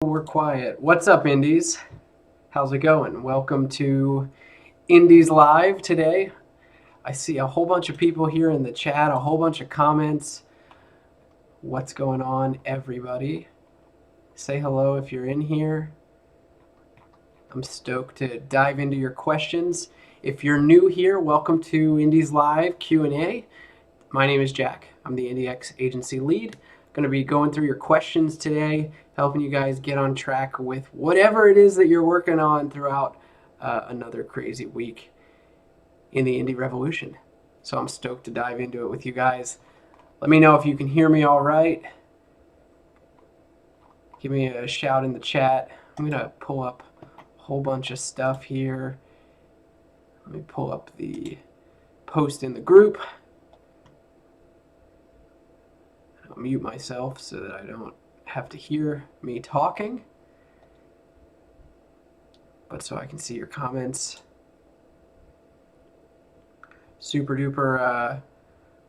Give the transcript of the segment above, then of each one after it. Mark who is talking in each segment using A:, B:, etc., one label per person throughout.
A: We're quiet. What's up, Indies? How's it going? Welcome to Indies Live today. I see a whole bunch of people here in the chat, a whole bunch of comments. What's going on, everybody? Say hello if you're in here. I'm stoked to dive into your questions. If you're new here, welcome to Indies Live Q&A. My name is Jack. I'm the IndieX Agency Lead. Going to be going through your questions today, helping you guys get on track with whatever it is that you're working on throughout another crazy week in the indie revolution. So I'm stoked to dive into it with you guys. Let me know if you can hear me all right. Give me a shout in the chat. I'm going to pull up a whole bunch of stuff here. Let me pull up the post in the group. I'll mute myself so that I don't have to hear me talking, but so I can see your comments. Super duper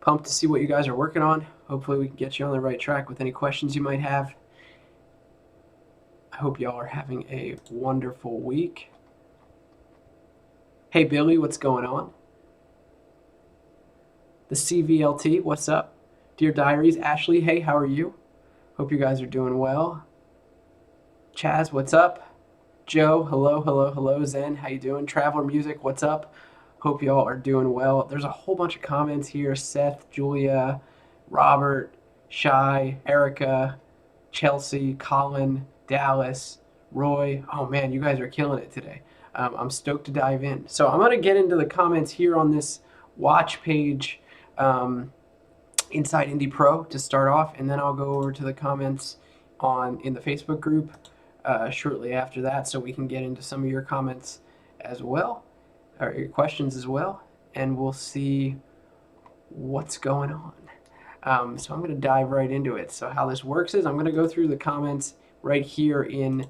A: pumped to see what you guys are working on. Hopefully we can get you on the right track with any questions you might have. I hope y'all are having a wonderful week. Hey Billy, what's going on? The CVLT, what's up? Dear Diaries, Ashley, hey, how are you? Hope you guys are doing well. Chaz, what's up? Joe, hello, hello, hello. Zen, how you doing? Traveler Music, what's up? Hope y'all are doing well. There's a whole bunch of comments here. Seth, Julia, Robert, Shy, Erica, Chelsea, Colin, Dallas, Roy. Oh man, you guys are killing it today. I'm stoked to dive in. So I'm going to get into the comments here on this watch page inside Indie Pro to start off, and then I'll go over to the comments in the Facebook group shortly after that, so we can get into some of your comments as well, or your questions as well, and we'll see what's going on. So I'm going to dive right into it. So how this works is I'm going to go through the comments right here in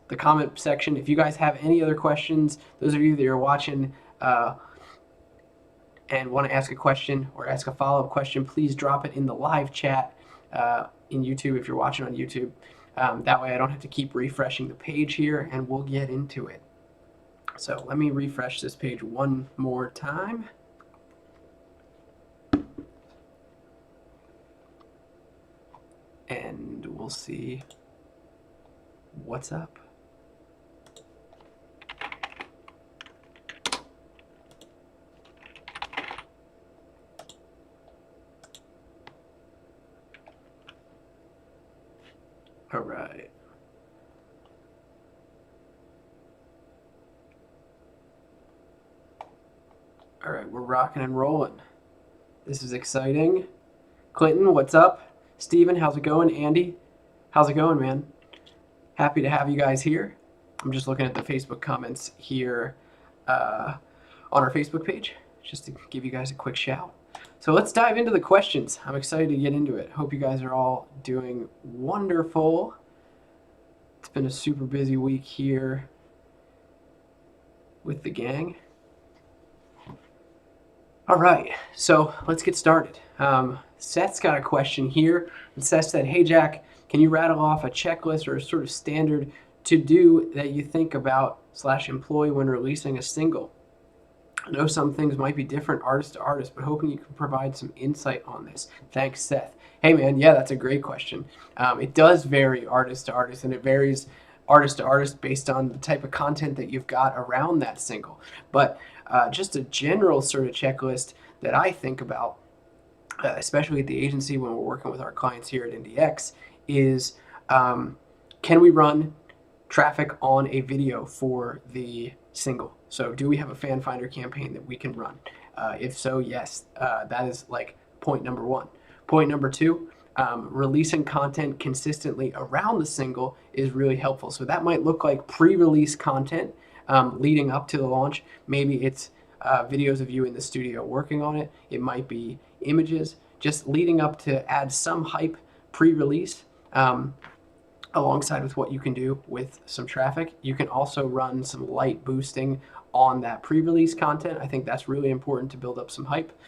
A: the comment section. If you guys have any other questions, those of you that are watching and want to ask a question or ask a follow-up question, please drop it in the live chat in YouTube if you're watching on YouTube. That way I don't have to keep refreshing the page here, and we'll get into it. So let me refresh this page one more time. And we'll see what's up. All right. All right, we're rocking and rolling. This is exciting. Clinton, what's up? Steven, how's it going? Andy, how's it going, man? Happy to have you guys here. I'm just looking at the Facebook comments here on our Facebook page, just to give you guys a quick shout. So let's dive into the questions. I'm excited to get into it. Hope you guys are all doing wonderful. It's been a super busy week here with the gang. All right, so let's get started. Seth's got a question here. And Seth said, hey Jack, can you rattle off a checklist or a sort of standard to-do that you think about / employ when releasing a single? I know some things might be different artist to artist, but hoping you can provide some insight on this. Thanks, Seth. Hey man, yeah, that's a great question. It does vary artist to artist, and it varies artist to artist based on the type of content that you've got around that single. But just a general sort of checklist that I think about, especially at the agency when we're working with our clients here at IndieX, is can we run traffic on a video for the single? So do we have a fan finder campaign that we can run? If so, yes, that is like point number one. Point number two, releasing content consistently around the single is really helpful. So that might look like pre-release content leading up to the launch. Maybe it's videos of you in the studio working on it. It might be images, just leading up to add some hype pre-release alongside with what you can do with some traffic. You can also run some light boosting on that pre-release content. I think that's really important to build up some hype.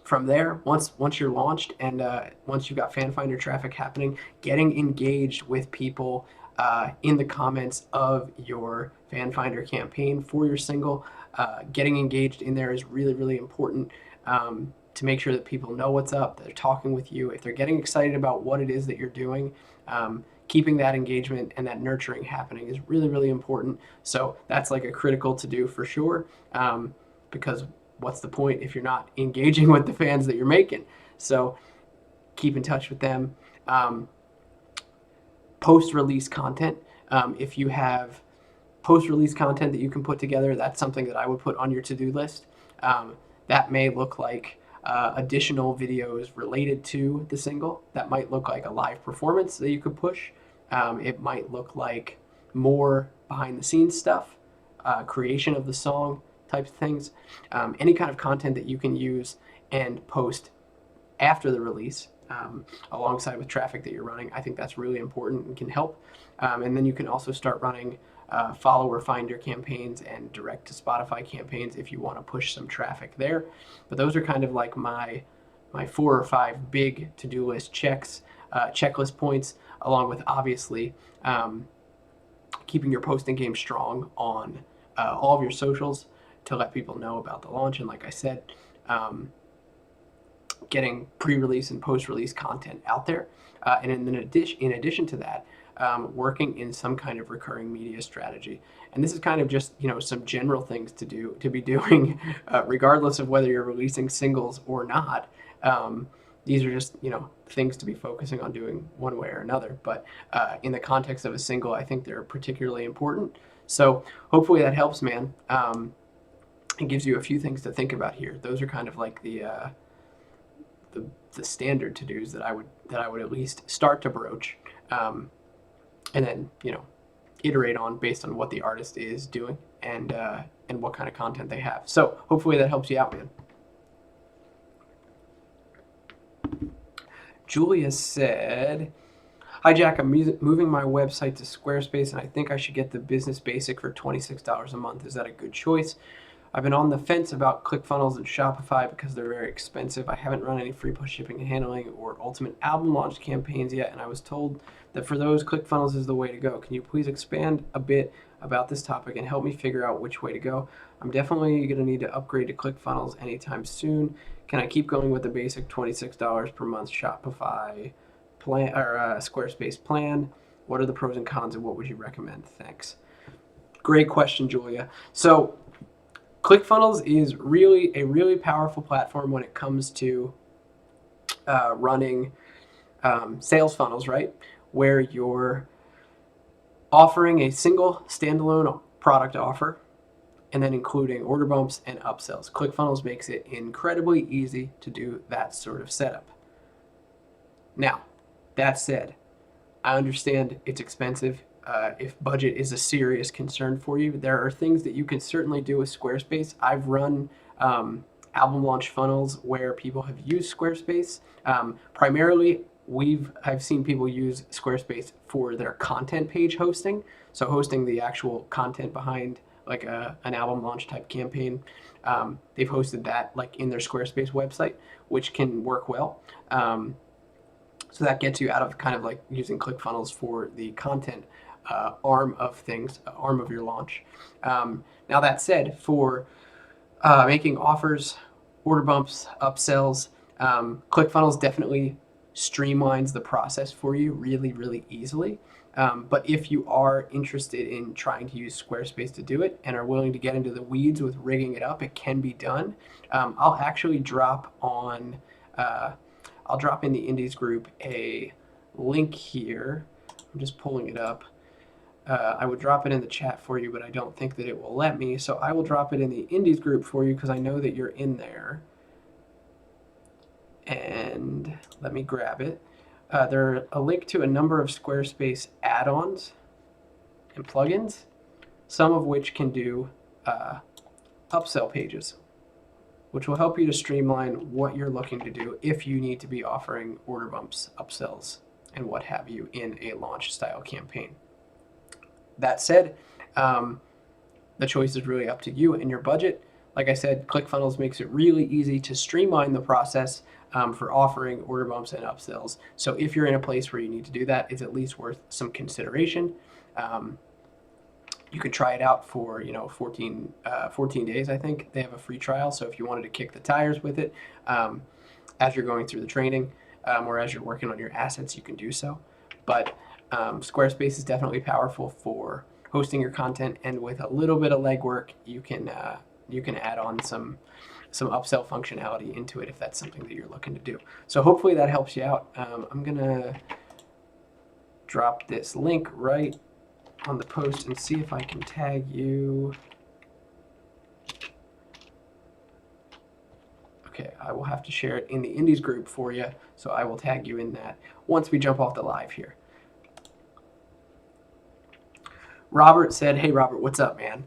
A: From there, once you're launched and once you've got fan finder traffic happening, getting engaged with people in the comments of your fan finder campaign for your single, getting engaged in there is really, really important to make sure that people know what's up, they're talking with you. If they're getting excited about what it is that you're doing, keeping that engagement and that nurturing happening is really, really important. So that's like a critical to do for sure, because what's the point if you're not engaging with the fans that you're making? So keep in touch with them. Post-release content. If you have post-release content that you can put together, that's something that I would put on your to-do list. That may look like additional videos related to the single. That might look like a live performance that you could push. It might look like more behind-the-scenes stuff, creation of the song types of things. Any kind of content that you can use and post after the release, alongside with traffic that you're running. I think that's really important and can help. And then you can also start running follower finder campaigns and direct to Spotify campaigns if you want to push some traffic there. But those are kind of like my 4 or 5 big to-do list checklist points, along with obviously keeping your posting game strong on all of your socials to let people know about the launch. And like I said, getting pre-release and post-release content out there. And in addition to that, working in some kind of recurring media strategy. And this is kind of just, some general things to be doing, regardless of whether you're releasing singles or not. These are just, things to be focusing on doing one way or another. But in the context of a single, I think they're particularly important. So hopefully that helps, man. It gives you a few things to think about here. Those are kind of like the standard to-dos that I would at least start to broach, and then iterate on based on what the artist is doing and what kind of content they have. So hopefully that helps you out, man. Julia said, "Hi Jack, I'm moving my website to Squarespace and I think I should get the Business Basic for $26 a month. Is that a good choice? I've been on the fence about ClickFunnels and Shopify because they're very expensive. I haven't run any free post shipping and handling or ultimate album launch campaigns yet, and I was told that for those, ClickFunnels is the way to go. Can you please expand a bit about this topic and help me figure out which way to go? I'm definitely going to need to upgrade to ClickFunnels anytime soon. Can I keep going with the basic $26 per month Shopify plan or Squarespace plan? What are the pros and cons and what would you recommend? Thanks." Great question, Julia. So ClickFunnels is really a really powerful platform when it comes to running sales funnels, right? Where you're offering a single standalone product offer and then including order bumps and upsells. ClickFunnels makes it incredibly easy to do that sort of setup. Now, that said, I understand it's expensive. If budget is a serious concern for you, there are things that you can certainly do with Squarespace. I've run album launch funnels where people have used Squarespace. Primarily, I've seen people use Squarespace for their content page hosting. So hosting the actual content behind like an album launch type campaign. They've hosted that like in their Squarespace website, which can work well. So that gets you out of kind of like using ClickFunnels for the content arm of things, arm of your launch. Now that said, for making offers, order bumps, upsells, ClickFunnels definitely streamlines the process for you really, really easily. But if you are interested in trying to use Squarespace to do it and are willing to get into the weeds with rigging it up, it can be done. I'll actually drop in the Indies group a link here. I'm just pulling it up. I would drop it in the chat for you, but I don't think that it will let me. So I will drop it in the Indies group for you because I know that you're in there. And let me grab it. There's a link to a number of Squarespace add-ons and plugins, some of which can do upsell pages, which will help you to streamline what you're looking to do if you need to be offering order bumps, upsells, and what have you in a launch style campaign. That said, the choice is really up to you and your budget. Like I said, ClickFunnels makes it really easy to streamline the process for offering order bumps and upsells. So if you're in a place where you need to do that, it's at least worth some consideration. You could try it out for 14 days. I think they have a free trial. So if you wanted to kick the tires with it as you're going through the training or as you're working on your assets, you can do so. But Squarespace is definitely powerful for hosting your content, and with a little bit of legwork, you can add on some upsell functionality into it if that's something that you're looking to do. So hopefully that helps you out. I'm gonna drop this link right on the post and see if I can tag you. Okay, I will have to share it in the Indies group for you, so I will tag you in that once we jump off the live here. Robert said, hey Robert, what's up, man?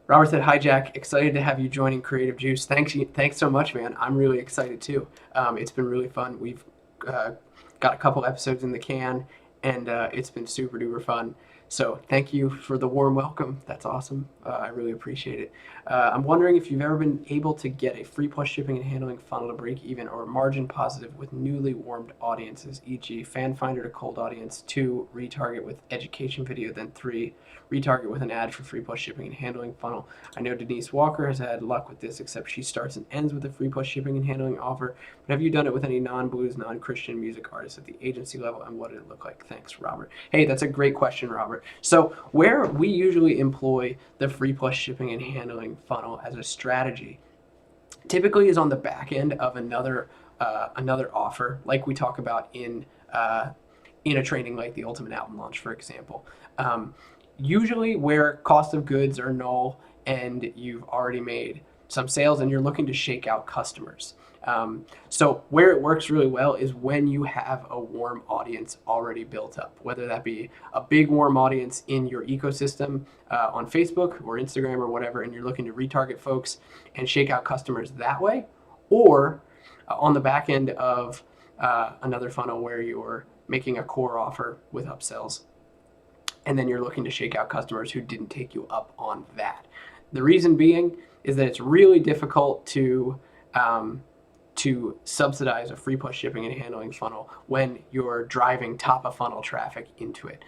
A: Robert said, hi Jack, excited to have you joining Creative Juice. Thanks so much, man. I'm really excited too. It's been really fun. We've got a couple episodes in the can, and it's been super duper fun. So thank you for the warm welcome. That's awesome. I really appreciate it. I'm wondering if you've ever been able to get a free plus shipping and handling funnel to break even or margin positive with newly warmed audiences, e.g. fan finder to cold audience, 2, retarget with education video, then 3, retarget with an ad for free plus shipping and handling funnel. I know Denise Walker has had luck with this, except she starts and ends with a free plus shipping and handling offer. But have you done it with any non-blues, non-Christian music artists at the agency level, and what did it look like? Thanks, Robert. Hey, that's a great question, Robert. So where we usually employ the free plus shipping and handling funnel as a strategy typically is on the back end of another offer, like we talk about in a training like the Ultimate Album Launch, for example. Usually where cost of goods are null and you've already made some sales and you're looking to shake out customers. So where it works really well is when you have a warm audience already built up, whether that be a big warm audience in your ecosystem on Facebook or Instagram or whatever, and you're looking to retarget folks and shake out customers that way, or on the back end of another funnel where you're making a core offer with upsells, and then you're looking to shake out customers who didn't take you up on that. The reason being is that it's really difficult to subsidize a free plus shipping and handling funnel when you're driving top of funnel traffic into it.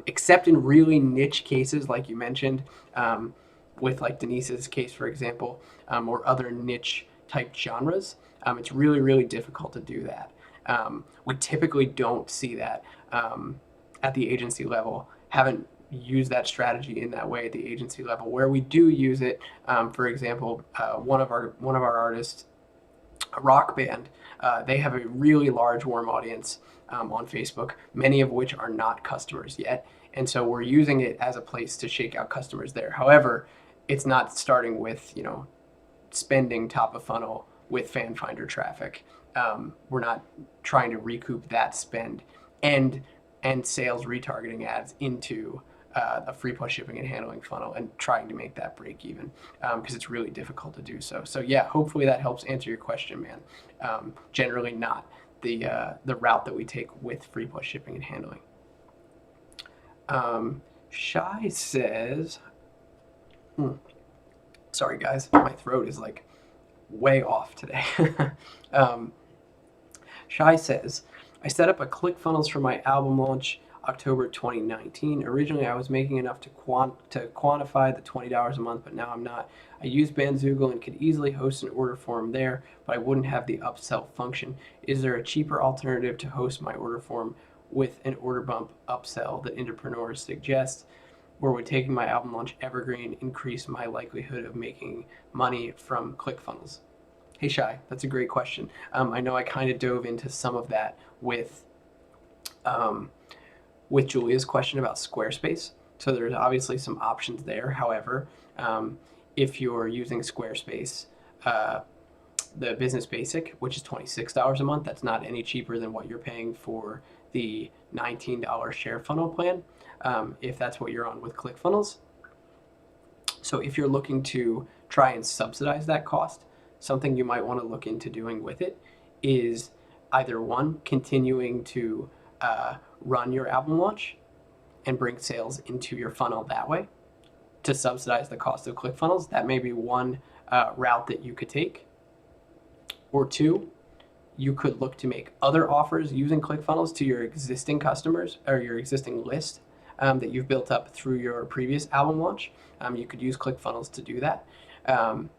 A: Except in really niche cases, like you mentioned, with like Denise's case, for example, or other niche type genres, it's really, really difficult to do that. We typically don't see that at the agency level. Haven't used that strategy in that way at the agency level. Where we do use it, for example, one of our artists, a rock band, they have a really large warm audience on Facebook, many of which are not customers yet, and so we're using it as a place to shake out customers there. However, it's not starting with spending top of funnel with fan finder traffic. We're not trying to recoup that spend and sales retargeting ads into a free plus shipping and handling funnel and trying to make that break even, because it's really difficult to do so. So yeah, hopefully that helps answer your question, man. Generally not the route that we take with free plus shipping and handling. Shy says, sorry guys, my throat is like way off today. Shy says, I set up a ClickFunnels for my album launch October 2019. Originally, I was making enough to quantify the $20 a month, but now I'm not. I use Bandzoogle and could easily host an order form there, but I wouldn't have the upsell function. Is there a cheaper alternative to host my order form with an order bump upsell that entrepreneurs suggest? Or would taking my album launch evergreen increase my likelihood of making money from ClickFunnels? Hey Shy, that's a great question. I know I kind of dove into some of that with Julia's question about Squarespace. So there's obviously some options there. However, if you're using Squarespace, the Business Basic, which is $26 a month, that's not any cheaper than what you're paying for the $19 share funnel plan, if that's what you're on with ClickFunnels. So if you're looking to try and subsidize that cost, something you might want to look into doing with it is either one, continuing to run your album launch and bring sales into your funnel that way to subsidize the cost of ClickFunnels. That may be one route that you could take. Or two, you could look to make other offers using ClickFunnels to your existing customers or your existing list that you've built up through your previous album launch. You could use ClickFunnels to do that.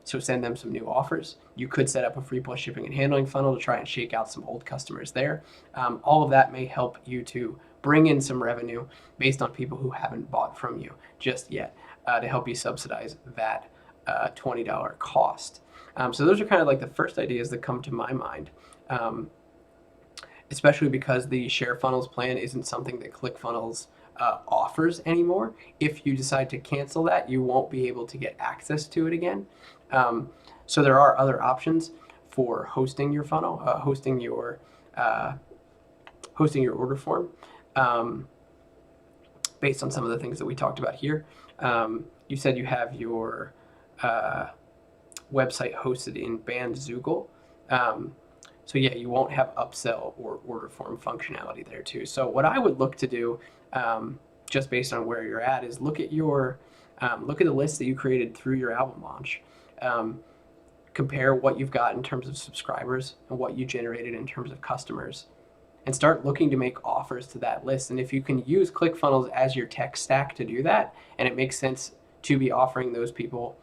A: So send them some new offers. You could set up a free plus shipping and handling funnel to try and shake out some old customers there. All of that may help you to bring in some revenue based on people who haven't bought from you just yet, to help you subsidize that $20 cost. So those are kind of like the first ideas that come to my mind, especially because the share funnels plan isn't something that ClickFunnels offers anymore. If you decide to cancel that, you won't be able to get access to it again. So there are other options for hosting your funnel, hosting your order form, based on some of the things that we talked about here. You said you have your website hosted in Bandzoogle. So yeah, you won't have upsell or order form functionality there too. So what I would look to do, just based on where you're at, is look at the list that you created through your album launch. Compare what you've got in terms of subscribers and what you generated in terms of customers, and start looking to make offers to that list. And if you can use ClickFunnels as your tech stack to do that, and it makes sense to be offering those people,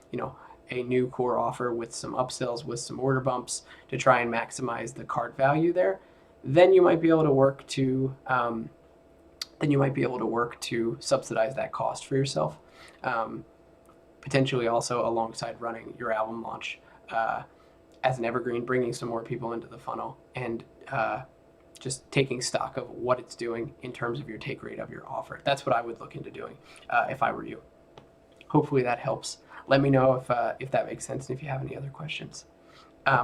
A: a new core offer with some upsells, with some order bumps to try and maximize the cart value there, then you might be able to work to subsidize that cost for yourself. Potentially also alongside running your album launch as an evergreen, bringing some more people into the funnel, and just taking stock of what it's doing in terms of your take rate of your offer. That's what I would look into doing if I were you. Hopefully that helps. Let me know if that makes sense and if you have any other questions.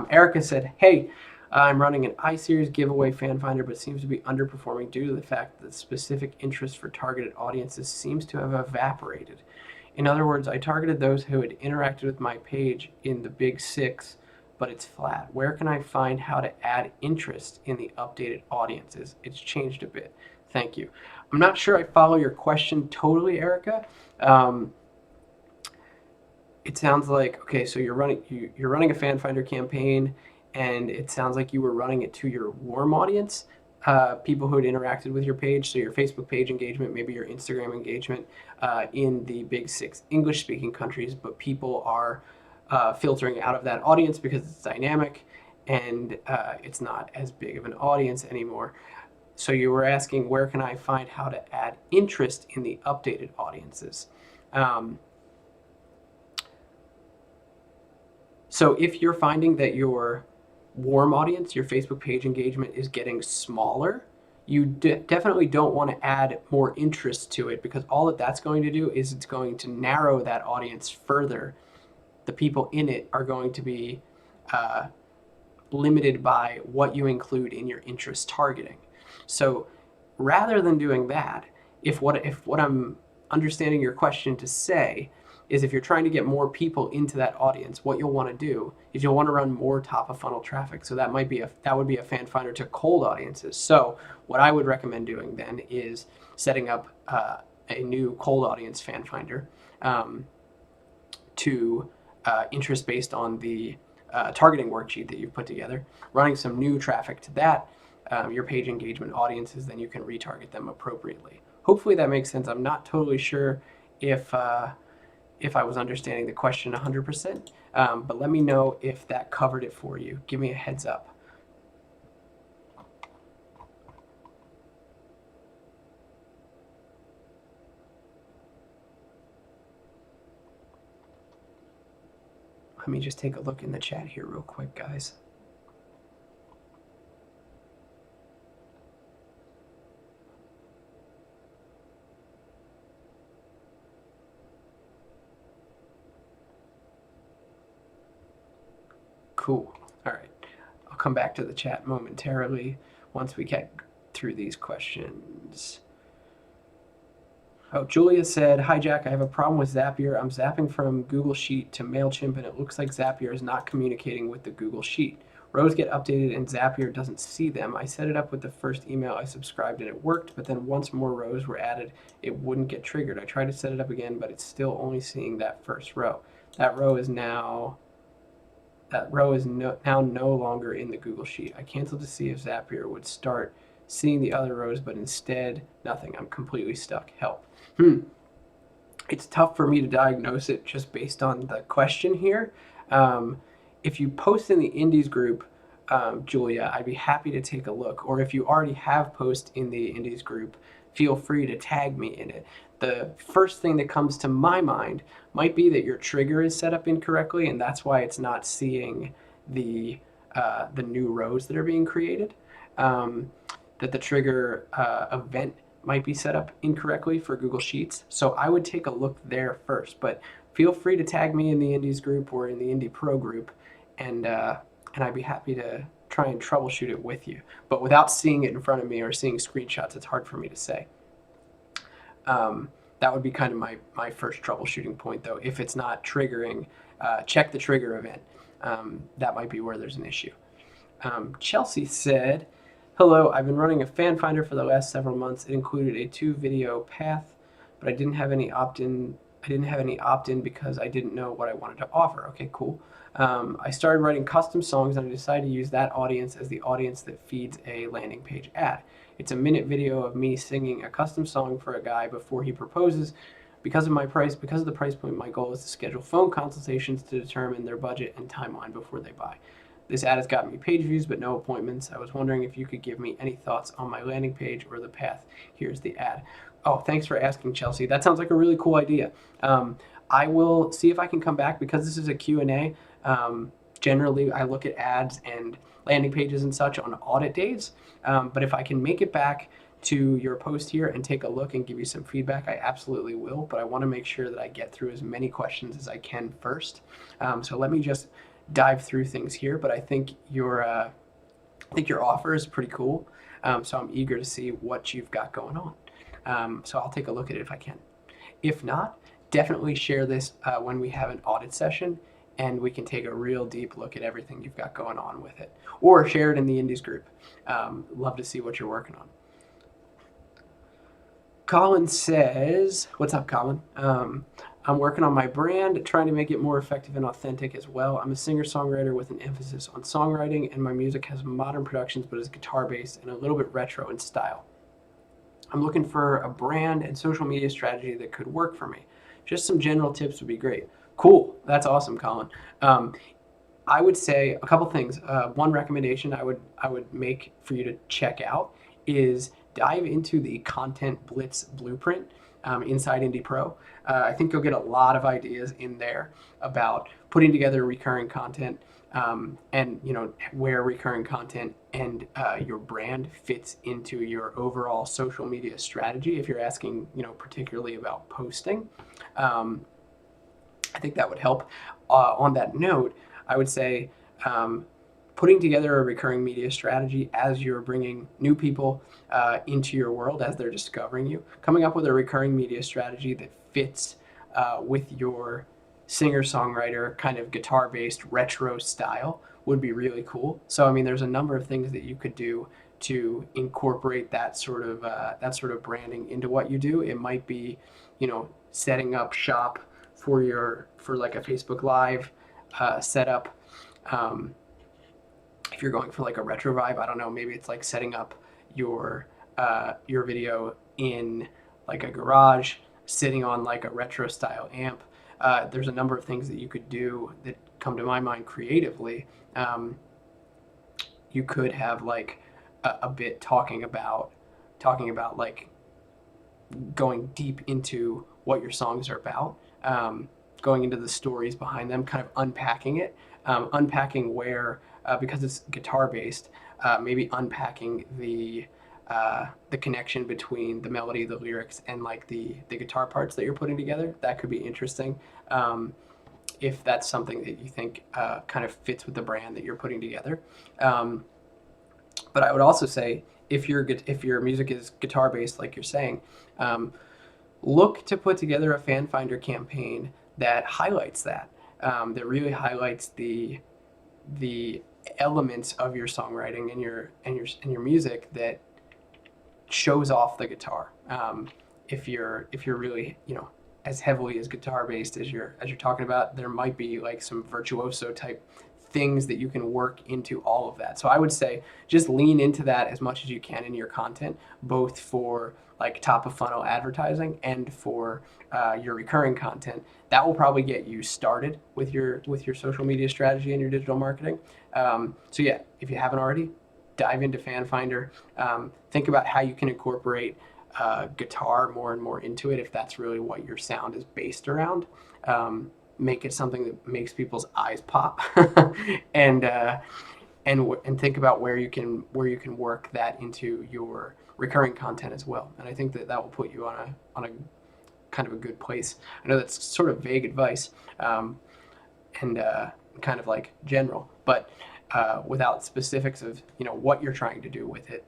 A: Erica said, hey, I'm running an iSeries giveaway fan finder, but seems to be underperforming due to the fact that specific interest for targeted audiences seems to have evaporated. In other words, I targeted those who had interacted with my page in the big 6, but it's flat. Where can I find how to add interest in the updated audiences? It's changed a bit. Thank you. I'm not sure I follow your question totally, Erica. It sounds like, okay, so you're running a fan finder campaign, and it sounds like you were running it to your warm audience, people who had interacted with your page, so your Facebook page engagement, maybe your Instagram engagement in the big 6 English-speaking countries, but people are filtering out of that audience because it's dynamic and it's not as big of an audience anymore. So you were asking, where can I find how to add interest in the updated audiences? So if you're finding that your warm audience, your Facebook page engagement is getting smaller, you definitely don't want to add more interest to it, because all that's going to do is it's going to narrow that audience further. The people in it are going to be limited by what you include in your interest targeting. So rather than doing that, if what I'm understanding your question to say is, if you're trying to get more people into that audience, what you'll want to do is you'll want to run more top of funnel traffic. So that would be a fan finder to cold audiences. So what I would recommend doing then is setting up a new cold audience fan finder to interest based on the targeting worksheet that you've put together, running some new traffic to that, your page engagement audiences, then you can retarget them appropriately. Hopefully that makes sense. I'm not totally sure if I was understanding the question 100%, but let me know if that covered it for you. Give me a heads up. Let me just take a look in the chat here real quick, guys. Cool. All right. I'll come back to the chat momentarily once we get through these questions. Oh, Julia said, hi, Jack. I have a problem with Zapier. I'm zapping from Google Sheet to MailChimp, and it looks like Zapier is not communicating with the Google Sheet. Rows get updated, and Zapier doesn't see them. I set it up with the first email I subscribed, and it worked, but then once more rows were added, it wouldn't get triggered. I tried to set it up again, but it's still only seeing that first row. That row is now no longer in the Google Sheet. I canceled to see if Zapier would start seeing the other rows, but instead, nothing. I'm completely stuck. Help. It's tough for me to diagnose it just based on the question here. If you post in the Indies group, Julia, I'd be happy to take a look. Or if you already have post in the Indies group, feel free to tag me in it. The first thing that comes to my mind might be that your trigger is set up incorrectly, and that's why it's not seeing the new rows that are being created. That the trigger event might be set up incorrectly for Google Sheets. So I would take a look there first, but feel free to tag me in the Indies group or in the Indie Pro group, and I'd be happy to try and troubleshoot it with you. But without seeing it in front of me or seeing screenshots, it's hard for me to say. That would be kind of my first troubleshooting point, though. If it's not triggering, check the trigger event. That might be where there's an issue. Chelsea said, hello, I've been running a fan finder for the last several months. It included a 2-video path, but I didn't have any opt-in. I didn't have any opt-in because I didn't know what I wanted to offer. Okay, cool. I started writing custom songs, and I decided to use that audience as the audience that feeds a landing page ad. It's a minute video of me singing a custom song for a guy before he proposes. Because of the price point, my goal is to schedule phone consultations to determine their budget and timeline before they buy. This ad has gotten me page views but no appointments. I was wondering if you could give me any thoughts on my landing page or the path. Here's the ad. Oh, thanks for asking, Chelsea. That sounds like a really cool idea. I will see if I can come back because this is a Q&A. Generally, I look at ads and landing pages and such on audit days. But if I can make it back to your post here and take a look and give you some feedback, I absolutely will. But I want to make sure that I get through as many questions as I can first. So let me just dive through things here. But I think your offer is pretty cool. So I'm eager to see what you've got going on. So I'll take a look at it if I can. If not, definitely share this when we have an audit session, and we can take a real deep look at everything you've got going on with it. Or share it in the Indies group. Love to see what you're working on. Colin says, what's up, Colin? I'm working on my brand, trying to make it more effective and authentic as well. I'm a singer-songwriter with an emphasis on songwriting, and my music has modern productions but is guitar-based and a little bit retro in style. I'm looking for a brand and social media strategy that could work for me. Just some general tips would be great. Cool. That's awesome, Colin. I would say a couple things. One recommendation I would make for you to check out is dive into the Content Blitz blueprint inside Indie Pro. I think you'll get a lot of ideas in there about putting together recurring content and where recurring content and your brand fits into your overall social media strategy. If you're asking, particularly about posting, I think that would help. On that note, I would say putting together a recurring media strategy as you're bringing new people into your world, as they're discovering you, coming up with a recurring media strategy that fits with your singer-songwriter kind of guitar-based retro style would be really cool. So, there's a number of things that you could do to incorporate that sort of branding into what you do. It might be, setting up shop for like a Facebook Live setup. If you're going for like a retro vibe, I don't know, maybe it's like setting up your video in like a garage, sitting on like a retro style amp. There's a number of things that you could do that come to my mind creatively. You could have like a bit talking about like going deep into what your songs are about, going into the stories behind them, kind of unpacking it, unpacking where, because it's guitar based, maybe unpacking the connection between the melody, the lyrics, and like the guitar parts that you're putting together. That could be interesting. If that's something that you think kind of fits with the brand that you're putting together. But I would also say, if your music is guitar based, like you're saying, look to put together a fan finder campaign that highlights that, that really highlights the elements of your songwriting and your music that shows off the guitar. If you're really as heavily as guitar based as you're talking about, there might be like some virtuoso type things that you can work into all of that. So I would say just lean into that as much as you can in your content, both for like top of funnel advertising and for your recurring content. That will probably get you started with your social media strategy and your digital marketing. So yeah, if you haven't already, dive into Fan Finder. Think about how you can incorporate guitar more and more into it, if that's really what your sound is based around. Make it something that makes people's eyes pop, and and think about where you can work that into your recurring content as well. And I think that will put you on a kind of a good place. I know that's sort of vague advice, and kind of like general, but without specifics of what you're trying to do with it.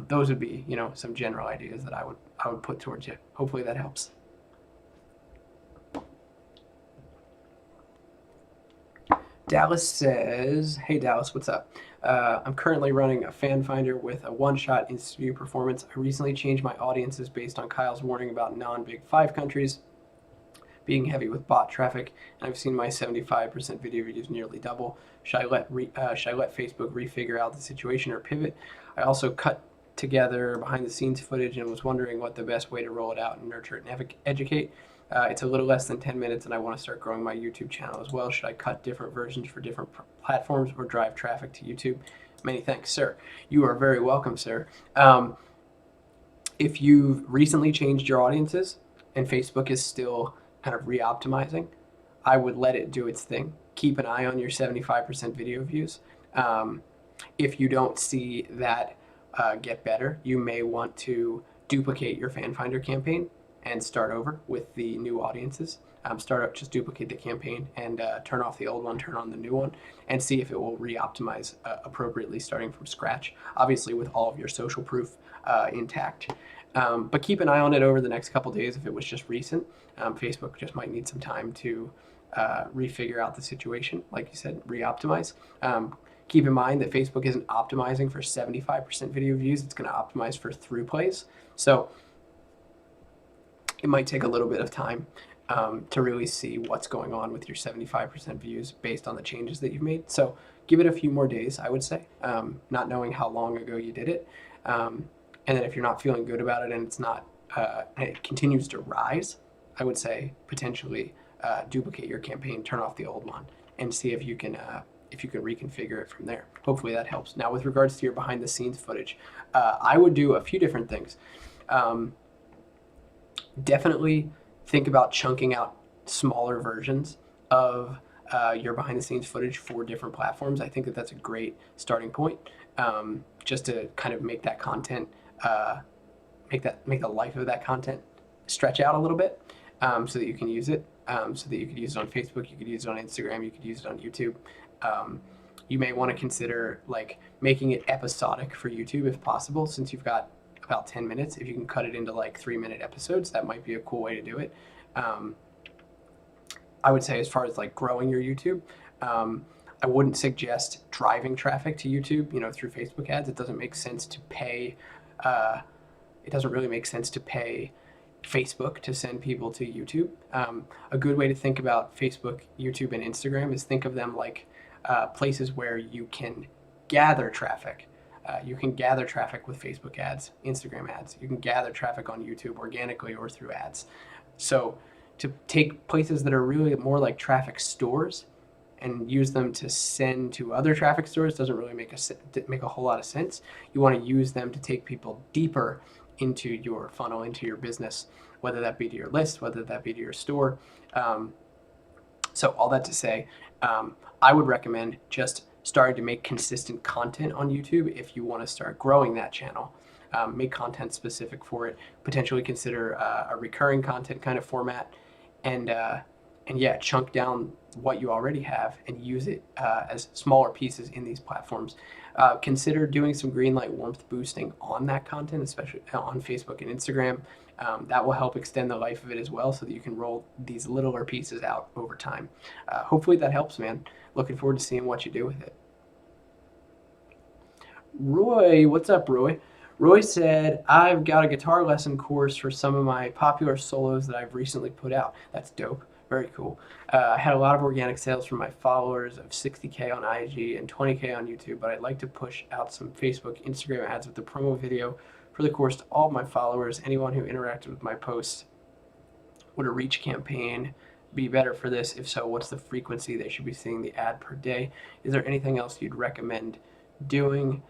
A: Those would be some general ideas that I would put towards you. Hopefully that helps. Dallas says, "Hey Dallas, what's up? I'm currently running a fan finder with a one-shot interview performance. I recently changed my audiences based on Kyle's warning about non-Big Five countries being heavy with bot traffic, and I've seen my 75% video views nearly double. Should I let Facebook refigure out the situation or pivot? I also cut together behind-the-scenes footage and was wondering what the best way to roll it out and nurture it and educate. It's a little less than 10 minutes, and I want to start growing my YouTube channel as well. Should I cut different versions for different platforms or drive traffic to YouTube? Many thanks, sir." You are very welcome, sir. If you've recently changed your audiences and Facebook is still kind of re-optimizing, I would let it do its thing. Keep an eye on your 75% video views. If you don't see that get better, you may want to duplicate your fan finder campaign and start over with the new audiences. Just duplicate the campaign and turn off the old one, turn on the new one, and see if it will re-optimize appropriately starting from scratch, obviously with all of your social proof intact. But keep an eye on it over the next couple days. If it was just recent, Facebook just might need some time to refigure out the situation, like you said, re-optimize. Keep in mind that Facebook isn't optimizing for 75% video views. It's going to optimize for through plays. So it might take a little bit of time to really see what's going on with your 75% views based on the changes that you've made. So give it a few more days, I would say, not knowing how long ago you did it. And then if you're not feeling good about it and it's not, and it continues to rise, I would say potentially duplicate your campaign, turn off the old one, and see if you can reconfigure it from there. Hopefully that helps. Now, with regards to your behind-the-scenes footage, I would do a few different things. Definitely think about chunking out smaller versions of your behind-the-scenes footage for different platforms. I think that that's a great starting point, just to kind of make that content, make the life of that content stretch out a little bit, so that you can use it. So that you could use it on Facebook, you could use it on Instagram, you could use it on YouTube. You may want to consider like making it episodic for YouTube if possible, since you've got about 10 minutes. If you can cut it into like 3-minute episodes, that might be a cool way to do it. I would say as far as like growing your YouTube, I wouldn't suggest driving traffic to YouTube, through Facebook ads. It doesn't make sense to pay. It doesn't really make sense to pay Facebook to send people to YouTube. A good way to think about Facebook, YouTube, and Instagram is think of them like places where you can gather traffic. You can gather traffic with Facebook ads, Instagram ads. You can gather traffic on YouTube organically or through ads. So to take places that are really more like traffic stores and use them to send to other traffic stores doesn't really make a whole lot of sense. You want to use them to take people deeper into your funnel, into your business, whether that be to your list, whether that be to your store. So all that to say, I would recommend just starting to make consistent content on YouTube if you want to start growing that channel. Make content specific for it. Potentially consider a recurring content kind of format, and yeah, chunk down what you already have and use it as smaller pieces in these platforms. Consider doing some green light warmth boosting on that content, especially on Facebook and Instagram. That will help extend the life of it as well, so that you can roll these littler pieces out over time. Hopefully that helps, man. Looking forward to seeing what you do with it. Roy, what's up, Roy? Roy said, "I've got a guitar lesson course for some of my popular solos that I've recently put out." That's dope. Very cool. I had a lot of organic sales from my followers of 60K on IG and 20K on YouTube, but I'd like to push out some Facebook, Instagram ads with the promo video for the course to all my followers. Anyone who interacted with my posts. Would a reach campaign be better for this? If so, what's the frequency they should be seeing the ad per day? Is there anything else you'd recommend doing?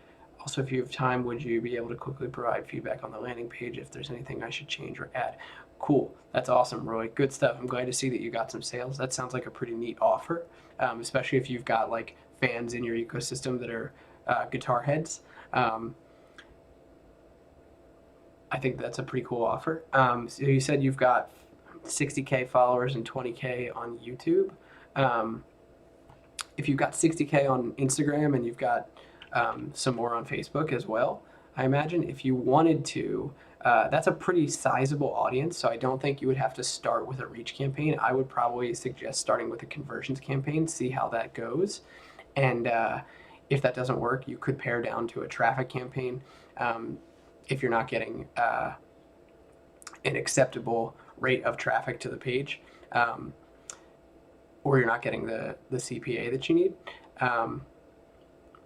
A: Also, if you have time, would you be able to quickly provide feedback on the landing page if there's anything I should change or add? Cool. That's awesome, Roy. Good stuff. I'm glad to see that you got some sales. That sounds like a pretty neat offer, especially if you've got like fans in your ecosystem that are guitar heads. I think that's a pretty cool offer. So you said you've got 60K followers and 20K on YouTube. If you've got 60K on Instagram and you've got some more on Facebook as well, I imagine if you wanted to, that's a pretty sizable audience. So I don't think you would have to start with a reach campaign. I would probably suggest starting with a conversions campaign, see how that goes. And if that doesn't work, you could pare down to a traffic campaign. If you're not getting an acceptable rate of traffic to the page, or you're not getting the CPA that you need.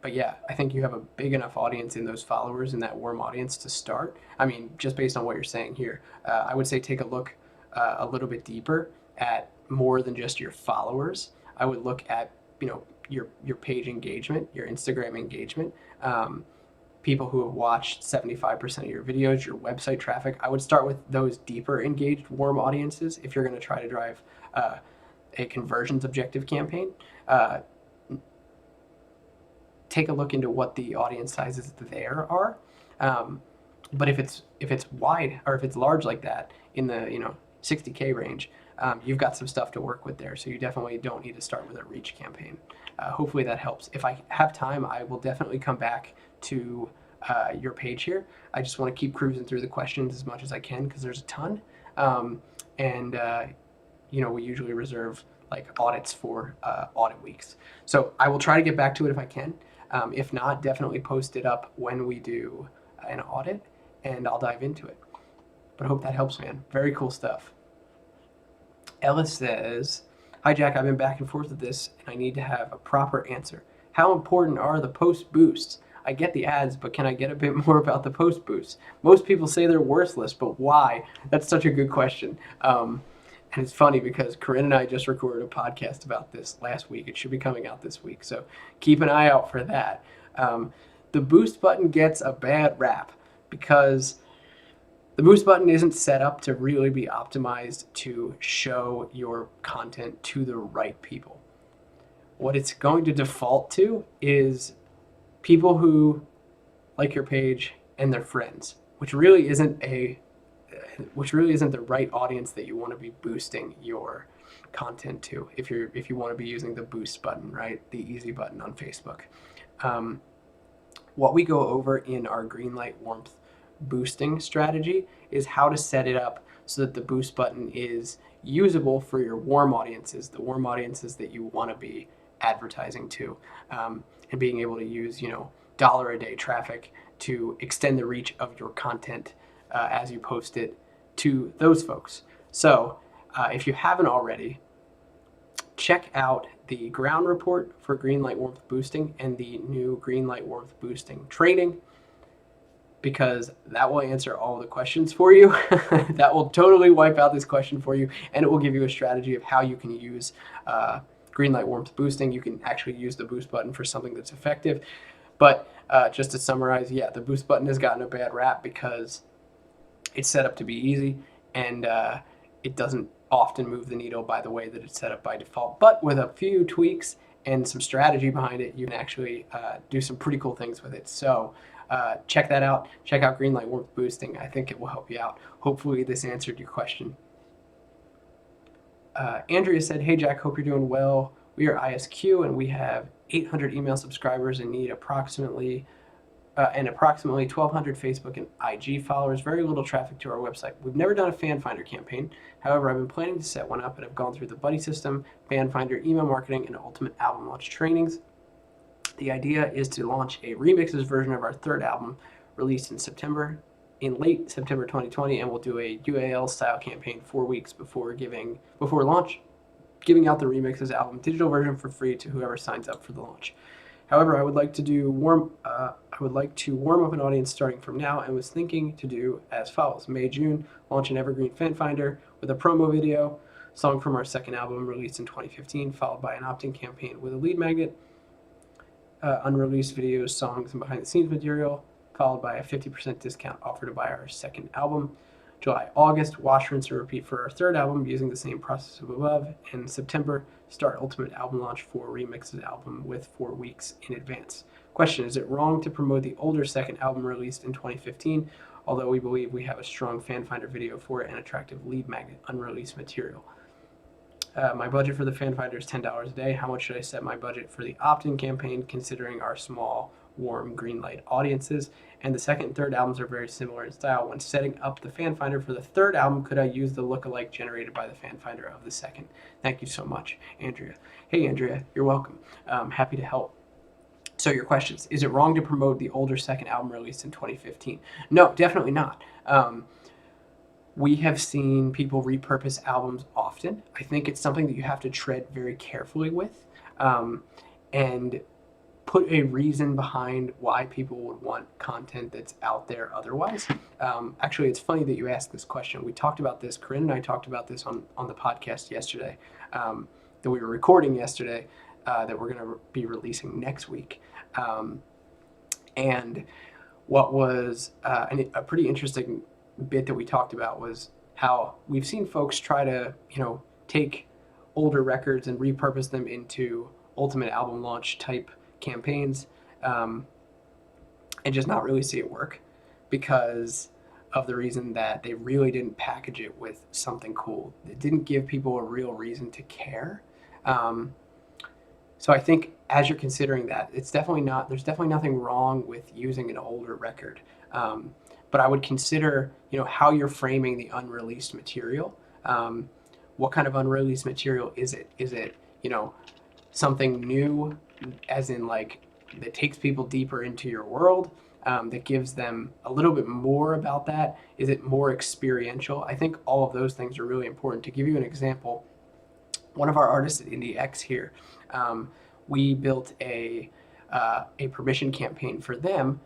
A: But yeah, I think you have a big enough audience in those followers in that warm audience to start. I mean, just based on what you're saying here, I would say take a look a little bit deeper at more than just your followers. I would look at, your page engagement, your Instagram engagement, people who have watched 75% of your videos, your website traffic. I would start with those deeper engaged warm audiences if you're going to try to drive a conversions objective campaign. Take a look into what the audience sizes there are. But if it's wide or if it's large like that in the 60K range, you've got some stuff to work with there. So you definitely don't need to start with a reach campaign. Hopefully that helps. If I have time, I will definitely come back to your page here. I just want to keep cruising through the questions as much as I can because there's a ton. We usually reserve like audits for audit weeks. So I will try to get back to it if I can. If not, definitely post it up when we do an audit and I'll dive into it. But I hope that helps, man. Very cool stuff. Ellis says, "Hi Jack, I've been back and forth with this and I need to have a proper answer. How important are the post boosts? I get the ads, but can I get a bit more about the post boosts? Most people say they're worthless, but why?" That's such a good question. And it's funny because Corinne and I just recorded a podcast about this last week. It should be coming out this week, so keep an eye out for that. The boost button gets a bad rap because the boost button isn't set up to really be optimized to show your content to the right people. What it's going to default to is people who like your page and their friends, which really isn't the right audience that you want to be boosting your content to if you want to be using the boost button, right? The easy button on Facebook. What we go over in our Greenlight Warmth boosting strategy is how to set it up so that the boost button is usable for your warm audiences, the warm audiences that you want to be advertising to, and being able to use dollar a day traffic to extend the reach of your content as you post it to those folks. So if you haven't already, check out the ground report for Greenlight Warmth boosting and the new Greenlight Warmth boosting training, because that will answer all the questions for you. That will totally wipe out this question for you, and it will give you a strategy of how you can use Greenlight Warmth boosting. You can actually use the boost button for something that's effective. But just to summarize, yeah, the boost button has gotten a bad rap because it's set up to be easy, and it doesn't often move the needle by the way that it's set up by default. But with a few tweaks and some strategy behind it, you can actually do some pretty cool things with it. So check that out. Check out Greenlight Warmth boosting. I think it will help you out. Hopefully this answered your question. Andrea said, "Hey Jack, hope you're doing well. We are ISQ and we have 800 email subscribers and need approximately 1,200 Facebook and IG followers. Very little traffic to our website. We've never done a fan finder campaign. However, I've been planning to set one up and have gone through the buddy system, fan finder, email marketing, and ultimate album launch trainings. The idea is to launch a remixes version of our third album released in late September 2020, and we'll do a UAL style campaign 4 weeks before launch, giving out the remixes album digital version for free to whoever signs up for the launch. However, I would like to warm up an audience starting from now, and was thinking to do as follows: May, June, launch an evergreen fan finder with a promo video, song from our second album released in 2015, followed by an opt-in campaign with a lead magnet. unreleased videos, songs, and behind the scenes material, followed by a 50% discount offer to buy our second album. July, August, wash, rinse, and repeat for our third album using the same process of above. And September, start ultimate album launch for Remix's album with 4 weeks in advance. Question, is it wrong to promote the older second album released in 2015, although we believe we have a strong fan finder video for it and attractive lead magnet unreleased material? My budget for the fan finder is $10 a day. How much should I set my budget for the opt-in campaign considering our small, warm, green light audiences? And the second and third albums are very similar in style. When setting up the fan finder for the third album, could I use the lookalike generated by the fan finder of the second? Thank you so much, Andrea. Hey, Andrea, you're welcome. Happy to help. So your questions, is it wrong to promote the older second album released in 2015? No, definitely not. We have seen people repurpose albums often. I think it's something that you have to tread very carefully with, and put a reason behind why people would want content that's out there otherwise. Actually, it's funny that you asked this question. We talked about this, Corinne and I talked about this on the podcast yesterday, that we were recording yesterday, that we're going to be releasing next week. And what was a pretty interesting bit that we talked about was how we've seen folks try to, take older records and repurpose them into ultimate album launch type campaigns, and just not really see it work because of the reason that they really didn't package it with something cool. It didn't give people a real reason to care. So I think as you're considering that, there's definitely nothing wrong with using an older record. But I would consider, how you're framing the unreleased material. What kind of unreleased material is it? Is it, something new, as in like that takes people deeper into your world, that gives them a little bit more about that? Is it more experiential? I think all of those things are really important. To give you an example, one of our artists at IndieX here, we built a permission campaign for them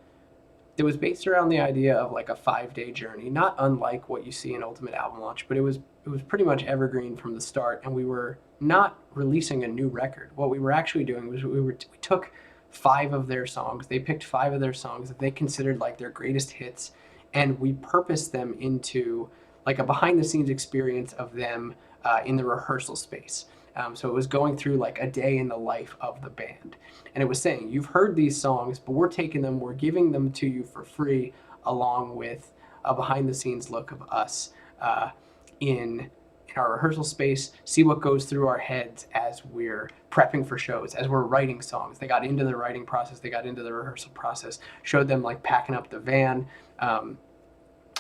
A: that was based around the idea of like a 5-day journey, not unlike what you see in Ultimate Album Launch, but it was pretty much evergreen from the start, and we were not releasing a new record. What we were actually doing was we took 5 of their songs. They picked 5 of their songs that they considered like their greatest hits, and we purposed them into like a behind-the-scenes experience of them in the rehearsal space. So it was going through like a day in the life of the band. And it was saying, you've heard these songs, but we're giving them to you for free, along with a behind the scenes look of us in our rehearsal space, see what goes through our heads as we're prepping for shows, as we're writing songs. They got into the writing process, they got into the rehearsal process, showed them like packing up the van,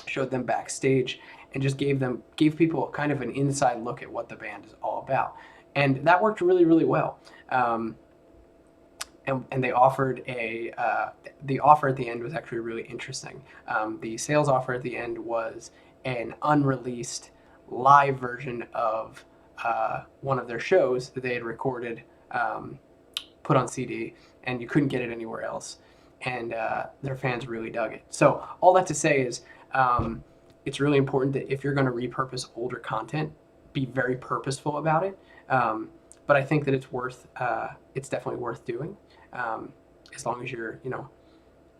A: showed them backstage, and just gave people kind of an inside look at what the band is all about. And that worked really, really well. And they offered the offer at the end was actually really interesting. The sales offer at the end was an unreleased live version of one of their shows that they had recorded, put on CD, and you couldn't get it anywhere else. And their fans really dug it. So all that to say is, it's really important that if you're going to repurpose older content, be very purposeful about it. But I think that it's definitely worth doing, as long as you're,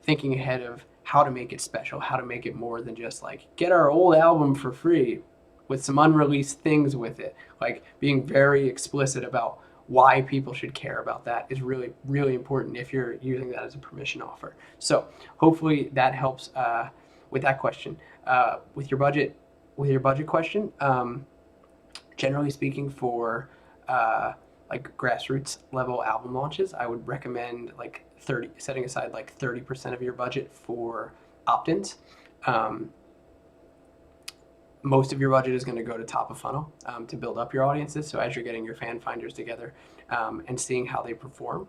A: thinking ahead of how to make it special, how to make it more than just like, get our old album for free with some unreleased things with it. Like being very explicit about why people should care about that is really, really important if you're using that as a permission offer. So hopefully that helps with that question. With your budget question, generally speaking, for like grassroots level album launches, I would recommend like setting aside like 30% of your budget for opt-ins. Most of your budget is going to go to top of funnel to build up your audiences. So as you're getting your fan finders together and seeing how they perform,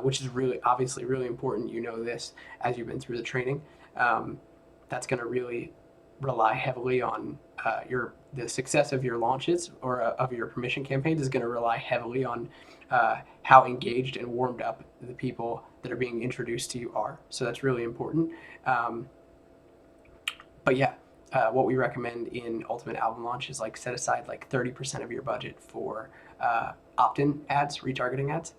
A: which is obviously really important. This as you've been through the training. That's going to really rely heavily on the success of your launches or of your permission campaigns is going to rely heavily on how engaged and warmed up the people that are being introduced to you are. So that's really important. But yeah, what we recommend in Ultimate Album Launch is like set aside like 30% of your budget for opt-in ads, retargeting ads,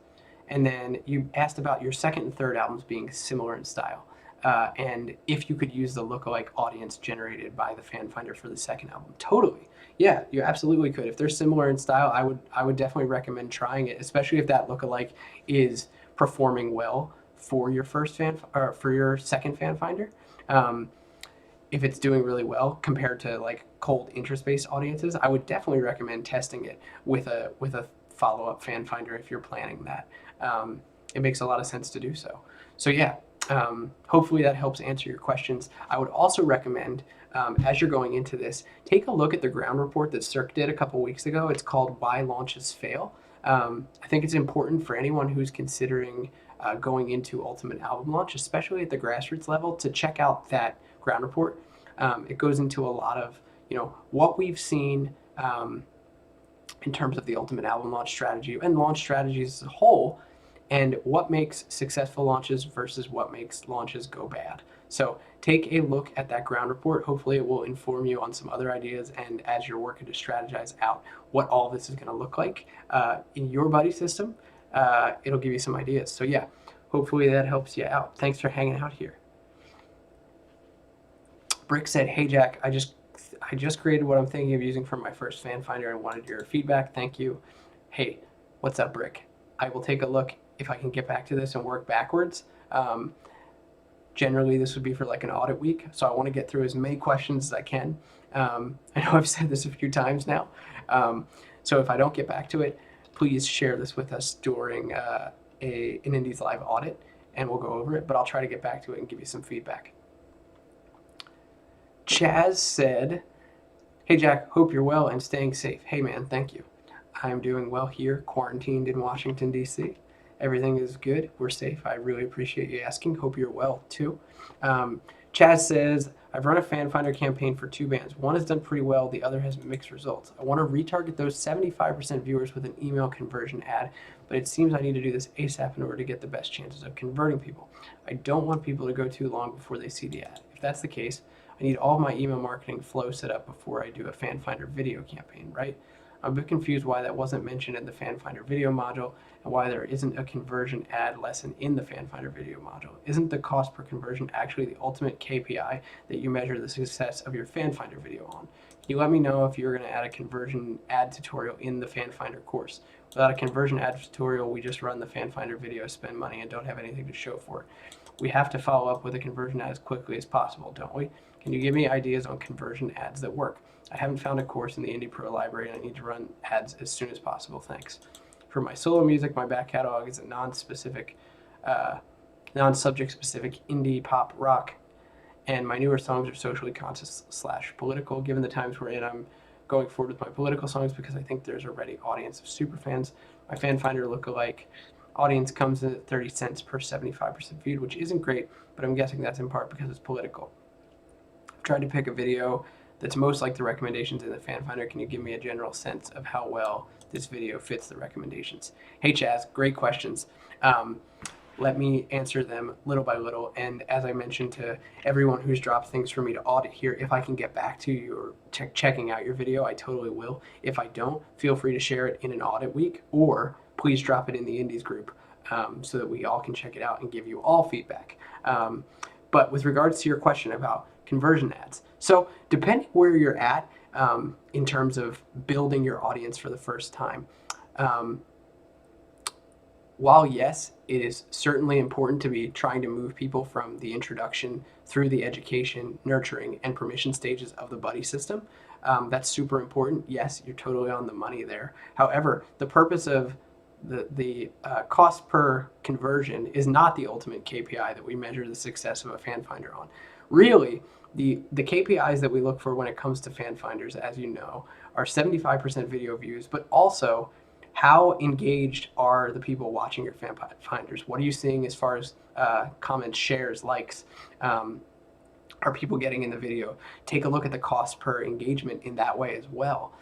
A: And then you asked about your second and third albums being similar in style. And if you could use the lookalike audience generated by the fan finder for the second album. Totally. Yeah, you absolutely could. If they're similar in style, I would definitely recommend trying it, especially if that lookalike is performing well for your first fan or for your second fan finder. Um, if it's doing really well compared to like cold interest-based audiences, I would definitely recommend testing it with a follow-up fan finder if you're planning that. It makes a lot of sense to do so. So yeah, hopefully that helps answer your questions. I would also recommend, as you're going into this, take a look at the ground report that Cirque did a couple weeks ago. It's called Why Launches Fail. I think it's important for anyone who's considering going into Ultimate Album launch, especially at the grassroots level, to check out that ground report. It goes into a lot of what we've seen in terms of the Ultimate Album launch strategy and launch strategies as a whole, and what makes successful launches versus what makes launches go bad. So take a look at that ground report. Hopefully it will inform you on some other ideas, and as you're working to strategize out what all this is going to look like in your buddy system, it'll give you some ideas. So yeah, hopefully that helps you out. Thanks for hanging out here. Brick said, "Hey Jack, I just created what I'm thinking of using for my first fan finder and wanted your feedback. Thank you." Hey, what's up, Brick? I will take a look if I can get back to this and work backwards. Generally, this would be for like an audit week, so I want to get through as many questions as I can. I know I've said this a few times now, so if I don't get back to it, please share this with us during an Indies Live audit, and we'll go over it, but I'll try to get back to it and give you some feedback. Chaz said, "Hey Jack, hope you're well and staying safe." Hey man, thank you. I'm doing well here, quarantined in Washington, D.C. Everything is good. We're safe. I really appreciate you asking. Hope you're well too. Chaz says, "I've run a fan finder campaign for 2 bands. One has done pretty well. The other has mixed results. I want to retarget those 75% viewers with an email conversion ad, but it seems I need to do this ASAP in order to get the best chances of converting people. I don't want people to go too long before they see the ad. If that's the case, I need all of my email marketing flow set up before I do a fan finder video campaign, right? I'm a bit confused why that wasn't mentioned in the fan finder video module and why there isn't a conversion ad lesson in the fan finder video module. Isn't the cost per conversion actually the ultimate KPI that you measure the success of your fan finder video on? Can you let me know if you're going to add a conversion ad tutorial in the fan finder course? Without a conversion ad tutorial, we just run the fan finder video, spend money, and don't have anything to show for it. We have to follow up with a conversion ad as quickly as possible, don't we? Can you give me ideas on conversion ads that work? I haven't found a course in the Indie Pro library and I need to run ads as soon as possible. Thanks." For my solo music, my back catalog is a non-subject specific indie pop rock, and my newer songs are socially conscious / political. Given the times we're in, I'm going forward with my political songs because I think there's a ready audience of super fans. My fan finder lookalike audience comes in at 30 cents per 75% viewed, which isn't great, but I'm guessing that's in part because it's political. I've tried to pick a video that's most like the recommendations in the fan finder. Can you give me a general sense of how well this video fits the recommendations? Hey Chaz, great questions. Let me answer them little by little, and as I mentioned to everyone who's dropped things for me to audit here, if I can get back to you or checking out your video, I totally will. If I don't, feel free to share it in an audit week, or please drop it in the Indies group so that we all can check it out and give you all feedback. But with regards to your question about conversion ads, so depending where you're at in terms of building your audience for the first time, while yes, it is certainly important to be trying to move people from the introduction through the education, nurturing, and permission stages of the buddy system, that's super important. Yes, you're totally on the money there. However, the purpose of the cost per conversion is not the ultimate KPI that we measure the success of a fan finder on. Really, the KPIs that we look for when it comes to fan finders, as you know, are 75% video views, but also how engaged are the people watching your fan finders? What are you seeing as far as comments, shares, likes? Are people getting in the video? Take a look at the cost per engagement in that way as well.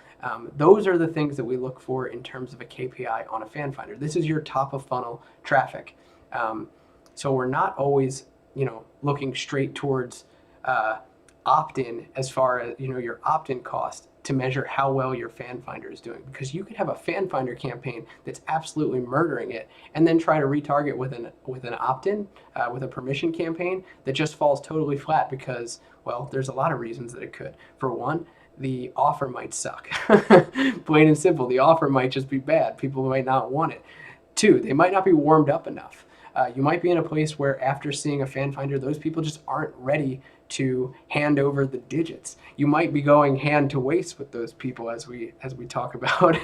A: Those are the things that we look for in terms of a KPI on a fan finder. This is your top of funnel traffic. So we're not always, looking straight towards opt-in as far as, your opt-in cost to measure how well your fan finder is doing, because you could have a fan finder campaign that's absolutely murdering it and then try to retarget with an opt-in, with a permission campaign that just falls totally flat because, well, there's a lot of reasons that it could. For one, the offer might suck. Plain and simple, the offer might just be bad. People might not want it. Two, they might not be warmed up enough. You might be in a place where after seeing a fan finder, those people just aren't ready to hand over the digits. You might be going hand to waist with those people, as we talk about.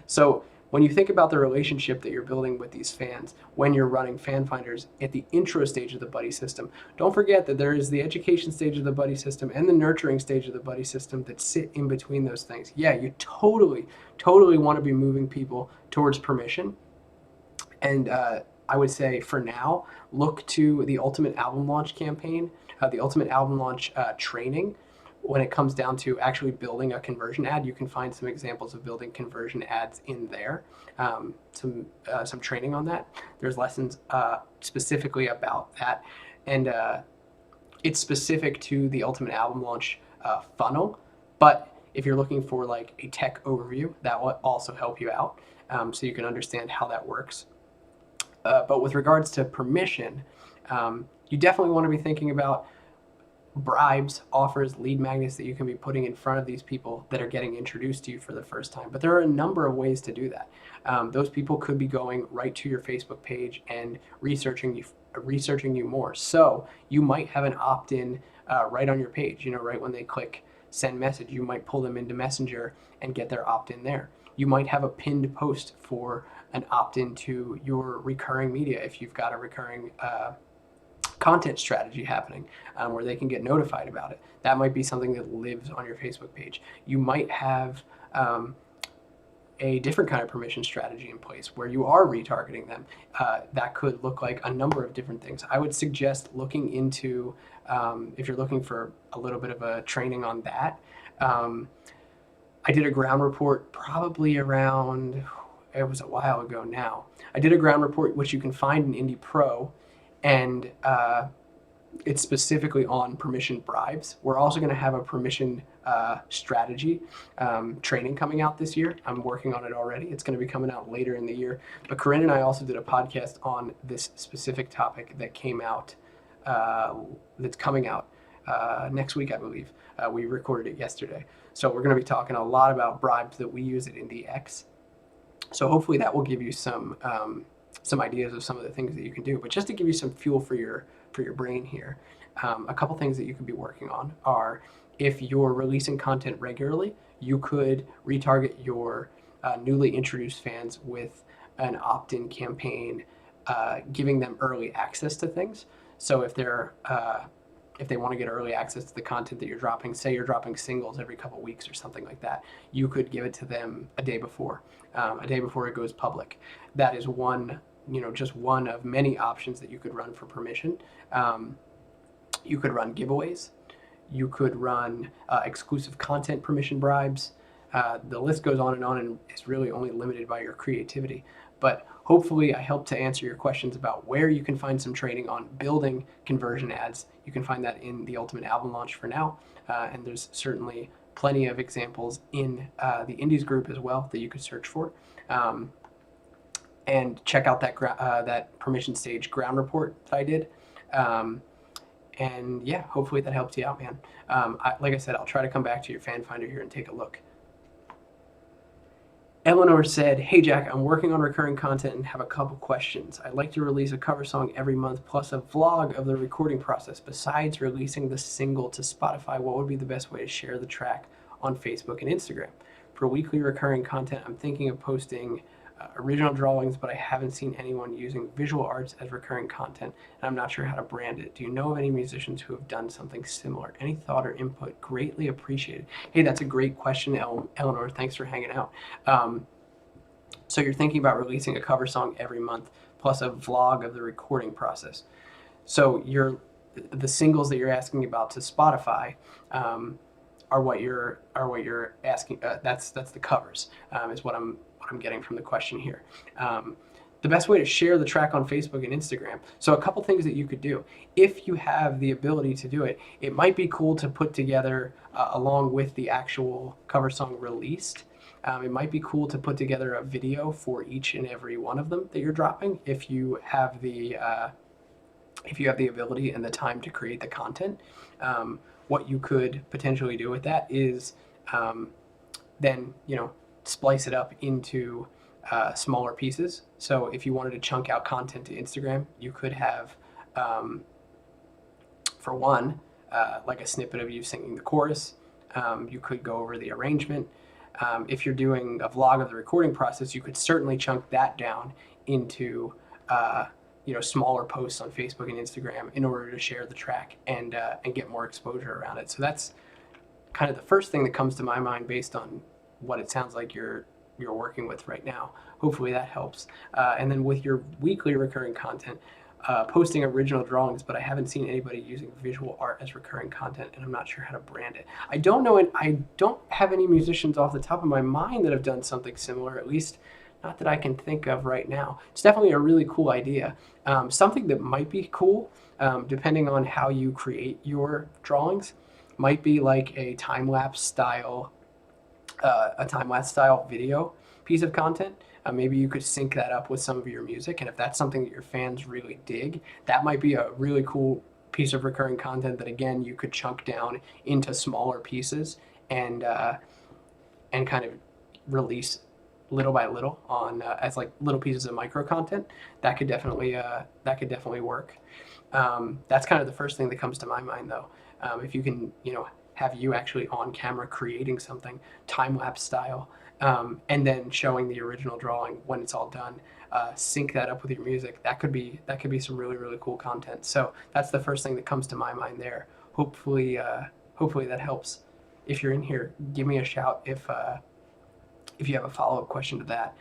A: So when you think about the relationship that you're building with these fans, when you're running fan finders at the intro stage of the buddy system, don't forget that there is the education stage of the buddy system and the nurturing stage of the buddy system that sit in between those things. Yeah, you totally want to be moving people towards permission. And I would say for now, look to the Ultimate Album Launch campaign, the Ultimate Album Launch training. When it comes down to actually building a conversion ad, you can find some examples of building conversion ads in there. Some training on that. There's lessons specifically about that, and it's specific to the Ultimate Album Launch funnel. But if you're looking for like a tech overview, that will also help you out, so you can understand how that works. But with regards to permission, you definitely want to be thinking about bribes, offers, lead magnets that you can be putting in front of these people that are getting introduced to you for the first time. But there are a number of ways to do that. Those people could be going right to your Facebook page and researching you more. So you might have an opt-in right on your page. Right when they click send message, you might pull them into Messenger and get their opt-in there. You might have a pinned post for an opt-in to your recurring media if you've got a recurring content strategy happening, where they can get notified about it. That might be something that lives on your Facebook page. You might have a different kind of permission strategy in place where you are retargeting them. That could look like a number of different things. I would suggest looking into, if you're looking for a little bit of a training on that, I did a ground report probably around, it was a while ago now. I did a ground report, which you can find in Indie Pro, and it's specifically on permission bribes. We're also going to have a permission strategy training coming out this year. I'm working on it already. It's going to be coming out later in the year. But Corinne and I also did a podcast on this specific topic that came out, that's coming out next week, I believe. We recorded it yesterday. So we're going to be talking a lot about bribes that we use at IndieX. So hopefully that will give you some ideas of some of the things that you can do. But just to give you some fuel for your brain here, a couple things that you could be working on are, if you're releasing content regularly, you could retarget your newly introduced fans with an opt-in campaign, giving them early access to things. So if they want to get early access to the content that you're dropping, say you're dropping singles every couple weeks or something like that, you could give it to them a day before it goes public. That is one, just one of many options that you could run for permission. You could run giveaways. You could run exclusive content permission bribes. The list goes on and is really only limited by your creativity. But hopefully I helped to answer your questions about where you can find some training on building conversion ads. You can find that in the Ultimate Album Launch for now. And there's certainly plenty of examples in the Indies group as well that you could search for. And check out that permission stage ground report that I did. And yeah, hopefully that helps you out, man. Like I said, I'll try to come back to your fan finder here and take a look. Eleanor said, "Hey Jack, I'm working on recurring content and have a couple questions. I'd like to release a cover song every month plus a vlog of the recording process. Besides releasing the single to Spotify, what would be the best way to share the track on Facebook and Instagram? For weekly recurring content, I'm thinking of posting original drawings, but I haven't seen anyone using visual arts as recurring content, and I'm not sure how to brand it. Do you know of any musicians who have done something similar? Any thought or input? Greatly appreciated." Hey, that's a great question, Eleanor. Thanks for hanging out. So you're thinking about releasing a cover song every month plus a vlog of the recording process. So the singles that you're asking about to Spotify are what you're asking. That's the covers, is what I'm getting from the question here. the best way to share the track on Facebook and Instagram. So a couple things that you could do. If you have the ability to do it, it might be cool to put together, along with the actual cover song released, it might be cool to put together a video for each and every one of them that you're dropping if you have the ability and the time to create the content. What you could potentially do with that is then, splice it up into smaller pieces. So if you wanted to chunk out content to Instagram, you could have, for one, like a snippet of you singing the chorus. You could go over the arrangement. If you're doing a vlog of the recording process, you could certainly chunk that down into smaller posts on Facebook and Instagram in order to share the track and get more exposure around it. So that's kind of the first thing that comes to my mind based on what it sounds like you're working with right now. Hopefully that helps. And then with your weekly recurring content, posting original drawings, but I haven't seen anybody using visual art as recurring content, and I'm not sure how to brand it. I don't know, and I don't have any musicians off the top of my mind that have done something similar, at least not that I can think of right now. It's definitely a really cool idea. Something that might be cool, depending on how you create your drawings, might be like a time-lapse style video piece of content. Maybe you could sync that up with some of your music, and if that's something that your fans really dig, that might be a really cool piece of recurring content that, again, you could chunk down into smaller pieces and kind of release little by little on as like little pieces of micro content. That could definitely work. That's kind of the first thing that comes to my mind, though. If you can, have you actually on camera creating something time-lapse style, and then showing the original drawing when it's all done, sync that up with your music. That could be some really, really cool content. So that's the first thing that comes to my mind there. Hopefully that helps. If you're in here, give me a shout if you have a follow-up question to that.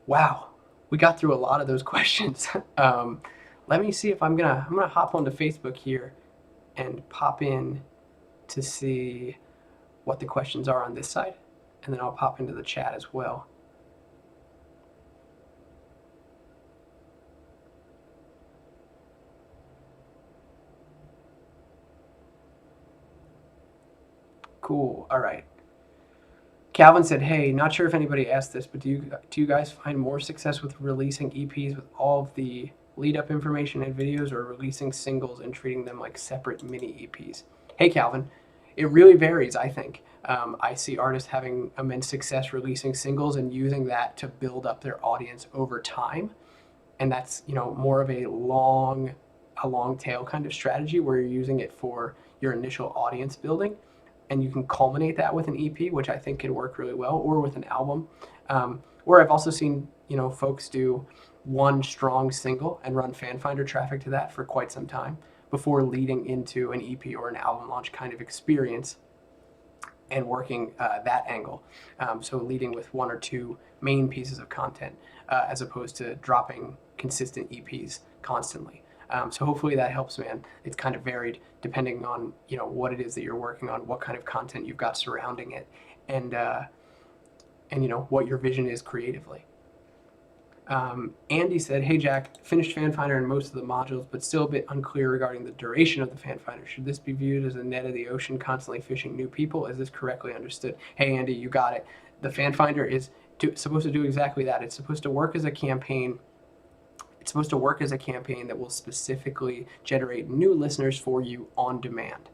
A: Wow, we got through a lot of those questions. Let me see if I'm gonna hop onto Facebook here and pop in to see what the questions are on this side, and then I'll pop into the chat as well. Cool. All right. Calvin said, "Hey, not sure if anybody asked this, but do you guys find more success with releasing EPs with all of the lead-up information and videos, or releasing singles and treating them like separate mini EPs?" Hey, Calvin, it really varies, I think. I see artists having immense success releasing singles and using that to build up their audience over time, and that's more of a long tail kind of strategy where you're using it for your initial audience building. And you can culminate that with an EP, which I think can work really well, or with an album. Or I've also seen, folks do one strong single and run fan finder traffic to that for quite some time before leading into an EP or an album launch kind of experience and working that angle. So leading with one or two main pieces of content as opposed to dropping consistent EPs constantly. So hopefully that helps, man. It's kind of varied depending on what it is that you're working on, what kind of content you've got surrounding it, and what your vision is creatively. Andy said, "Hey Jack, finished fan finder in most of the modules, but still a bit unclear regarding the duration of the fan finder. Should this be viewed as a net of the ocean, constantly fishing new people? Is this correctly understood?" Hey Andy, you got it. The fan finder is supposed to do exactly that. It's supposed to work as a campaign. It's supposed to work as a campaign that will specifically generate new listeners for you on demand.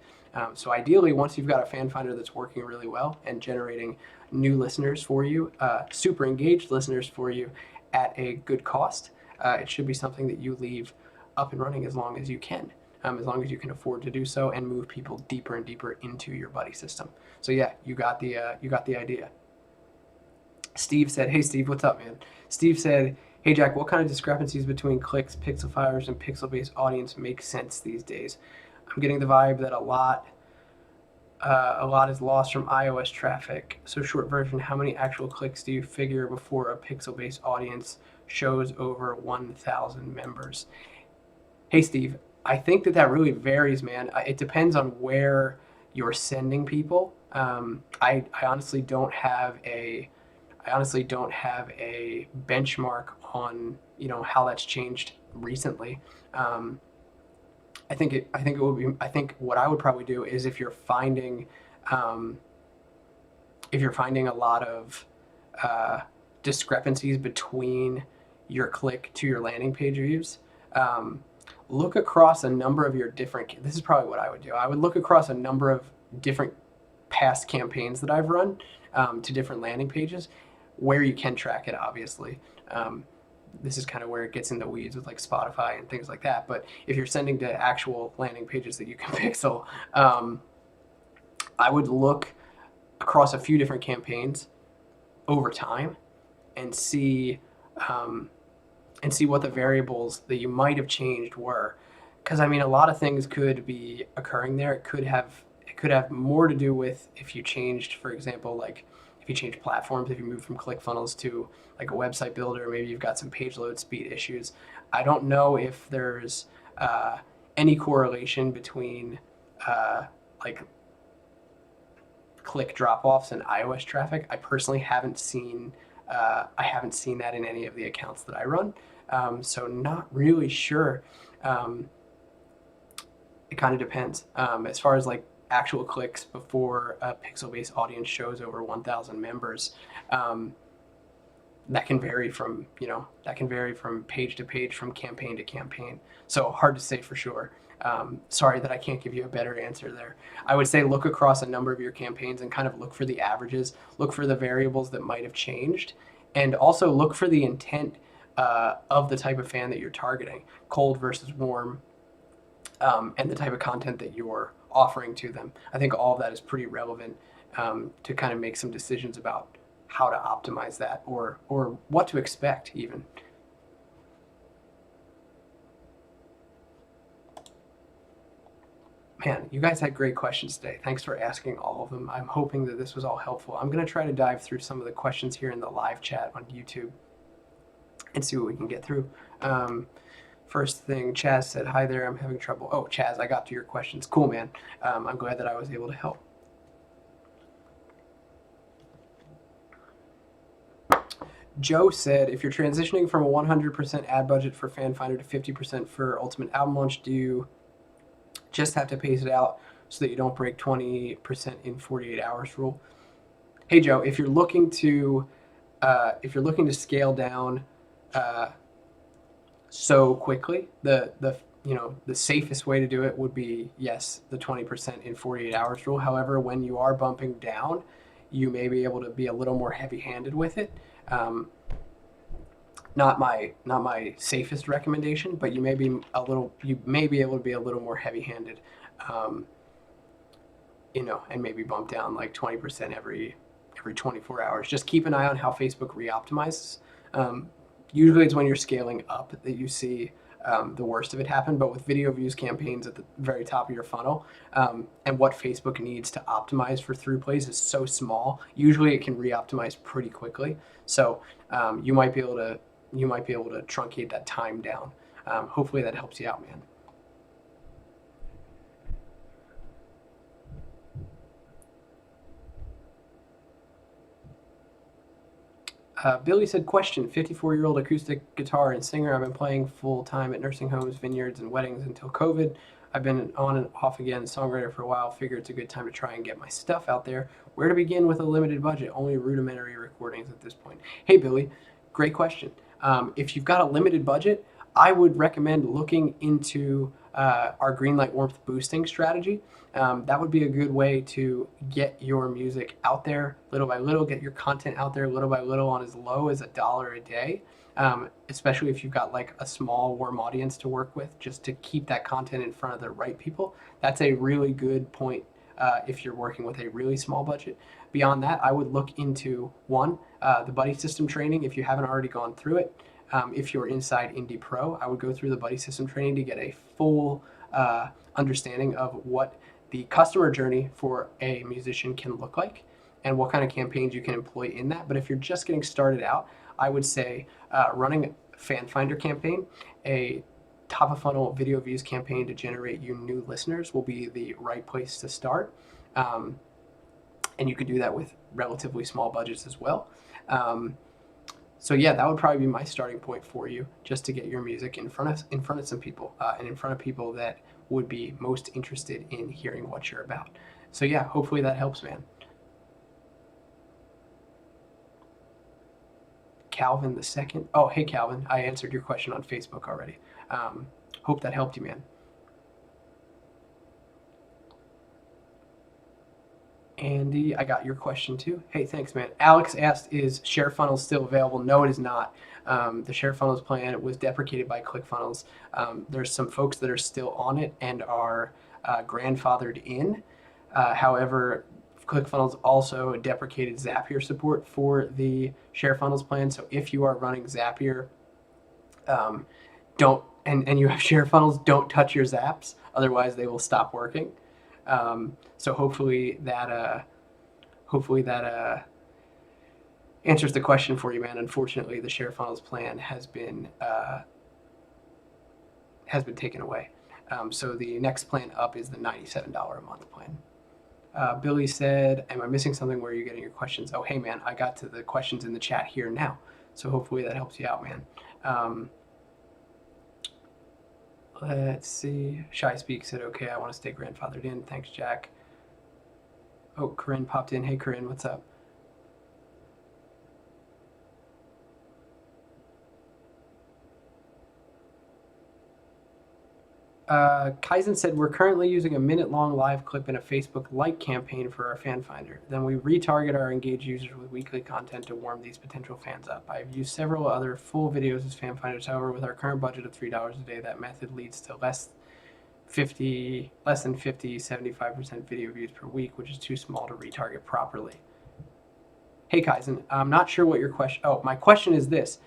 A: So ideally, once you've got a fan finder that's working really well and generating new listeners for you, super engaged listeners for you at a good cost, it should be something that you leave up and running as long as you can, as long as you can afford to do so and move people deeper and deeper into your buddy system. So yeah, you got the idea. Steve said, "Hey Steve, what's up, man?" Steve said, "Hey Jack, what kind of discrepancies between clicks, pixel fires, and pixel-based audience make sense these days? I'm getting the vibe that a lot is lost from iOS traffic. So short version, how many actual clicks do you figure before a pixel-based audience shows over 1,000 members?" Hey Steve, I think that really varies, man. It depends on where you're sending people. I honestly don't have I honestly don't have a benchmark on, how that's changed recently. I think it would be. I think what I would probably do is um, if you're finding a lot of uh, discrepancies between your click to your landing page views, um, look across a number of your different. This is probably what I would do. I would look across a number of different past campaigns that I've run to different landing pages where you can track it, obviously. This is kind of where it gets in the weeds with like Spotify and things like that. But if you're sending to actual landing pages that you can pixel, I would look across a few different campaigns over time and see um, what the variables that you might have changed were. Because I mean, a lot of things could be occurring there. It could have more to do with if you changed, for example, like if you change platforms, if you move from ClickFunnels to like a website builder, maybe you've got some page load speed issues. I don't know if there's uh, any correlation between like click drop-offs and iOS traffic. I personally haven't seen that in any of the accounts that I run, so not really sure. Um, it kind of depends. As far as like actual clicks before a pixel-based audience shows over 1,000 members, um, that can vary from page to page, from campaign to campaign. So hard to say for sure. Sorry that I can't give you a better answer there. I would say look across a number of your campaigns and kind of look for the averages, look for the variables that might have changed, and also look for the intent of the type of fan that you're targeting, cold versus warm, and the type of content that you're offering to them. I think all of that is pretty relevant to kind of make some decisions about how to optimize that, or what to expect even. Man, you guys had great questions today. Thanks for asking all of them. I'm hoping that this was all helpful. I'm going to try to dive through some of the questions here in the live chat on YouTube and see what we can get through. First thing, Chaz said, "Hi there, I'm having trouble." Oh, Chaz, I got to your questions. Cool, man. I'm glad that I was able to help. Joe said, "If you're transitioning from a 100% ad budget for Fan Finder to 50% for Ultimate Album Launch, do you just have to pace it out so that you don't break 20% in 48 hours rule?" Hey Joe, if you're looking to scale down uh, so quickly, the safest way to do it would be, yes, the 20% in 48 hours rule. However, when you are bumping down, you may be able to be a little more heavy-handed with it. Um, not my safest recommendation, but you may be able to be a little more heavy-handed, um, and maybe bump down like 20% every 24 hours. Just keep an eye on how Facebook re-optimizes. Um, Usually it's when you're scaling up that you see the worst of it happen, but with video views campaigns at the very top of your funnel, and what Facebook needs to optimize for through plays is so small, usually it can re-optimize pretty quickly. So you might be able to truncate that time down. Hopefully that helps you out, man. Billy said, "Question, 54-year-old acoustic guitar and singer. I've been playing full-time at nursing homes, vineyards, and weddings until COVID. I've been on and off again, songwriter for a while. Figure it's a good time to try and get my stuff out there. Where to begin with a limited budget? Only rudimentary recordings at this point." Hey, Billy, great question. If you've got a limited budget, I would recommend looking into our Greenlight Warmth boosting strategy. That would be a good way to get your music out there little by little, get your content out there little by little on as low as $1 a day, especially if you've got like a small warm audience to work with, just to keep that content in front of the right people. That's a really good point if you're working with a really small budget. Beyond that, I would look into the buddy system training if you haven't already gone through it. If you're inside Indie Pro, I would go through the buddy system training to get a full understanding of what the customer journey for a musician can look like and what kind of campaigns you can employ in that. But if you're just getting started out, I would say running a Fan Finder campaign, a top of funnel video views campaign to generate you new listeners will be the right place to start. and you could do that with relatively small budgets as well. So yeah, that would probably be my starting point for you, just to get your music in front of some people, and in front of people that would be most interested in hearing what you're about. So yeah, hopefully that helps, man. Calvin the second. Oh, hey Calvin, I answered your question on Facebook already. Hope that helped you, man. Andy, I got your question too. Hey, thanks, man. Alex asked, is ShareFunnels still available? No, it is not. The ShareFunnels plan was deprecated by ClickFunnels. There's some folks that are still on it and are grandfathered in. However, ClickFunnels also deprecated Zapier support for the ShareFunnels plan. So if you are running Zapier, don't and you have ShareFunnels, don't touch your Zaps, otherwise they will stop working. So hopefully that answers the question for you, man. Unfortunately, the ShareFunnels plan has been taken away. So the next plan up is the $97 a month plan. Billy said, am I missing something? Where are you getting your questions? Oh, hey, man, I got to the questions in the chat here now. So hopefully that helps you out, man. Let's see. Shy Speak said, okay, I want to stay grandfathered in. Thanks, Jack. Oh, Corinne popped in. Hey, Corinne, what's up? Kaizen said, we're currently using a minute-long live clip in a Facebook like campaign for our fan finder. Then we retarget our engaged users with weekly content to warm these potential fans up. I've used several other full videos as fan finders. However, with our current budget of $3 a day, that method leads to less than 50, 75% video views per week, which is too small to retarget properly. Hey, Kaizen, I'm not sure what your question. Oh, my question is this.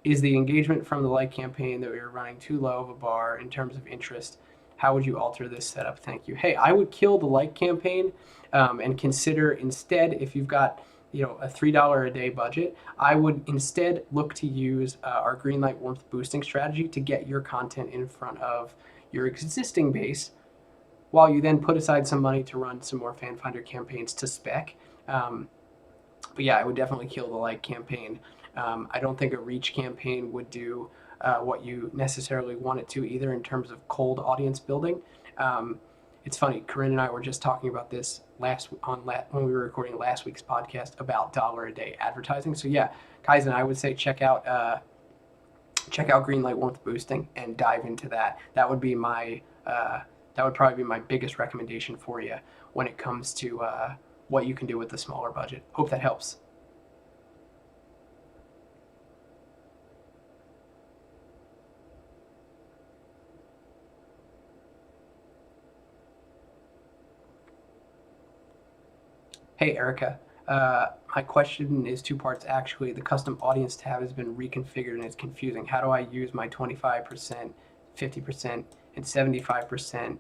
A: Is the engagement from the like campaign that we were running too low of a bar in terms of interest? How would you alter this setup? Thank you. Hey, I would kill the like campaign and consider instead, if you've got a $3 a day budget, I would instead look to use our Greenlight warmth boosting strategy to get your content in front of your existing base, while you then put aside some money to run some more fan finder campaigns to spec. But yeah, I would definitely kill the like campaign. I don't think a reach campaign would do what you necessarily want it to either in terms of cold audience building. It's funny, Corinne and I were just talking about this when we were recording last week's podcast about dollar a day advertising. So yeah, Kaizen, I would say check out Greenlight warmth boosting and dive into that. That would probably be my biggest recommendation for you when it comes to what you can do with the smaller budget. Hope that helps. Hey, Erica. My question is two parts, actually. The custom audience tab has been reconfigured and it's confusing. How do I use my 25%, 50%, and 75%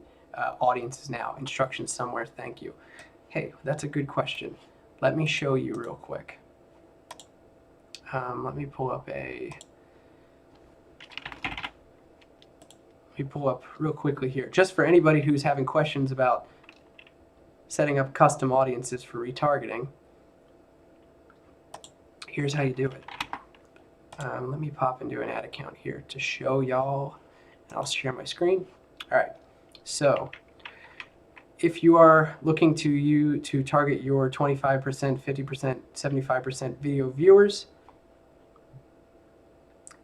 A: audiences now? Instructions somewhere, thank you. Hey, that's a good question. Let me show you real quick. Let me pull up real quickly here. Just for anybody who's having questions about setting up custom audiences for retargeting, here's how you do it. Let me pop into an ad account here to show y'all, and I'll share my screen. All right, so if you are looking to target your 25%, 50%, 75% video viewers,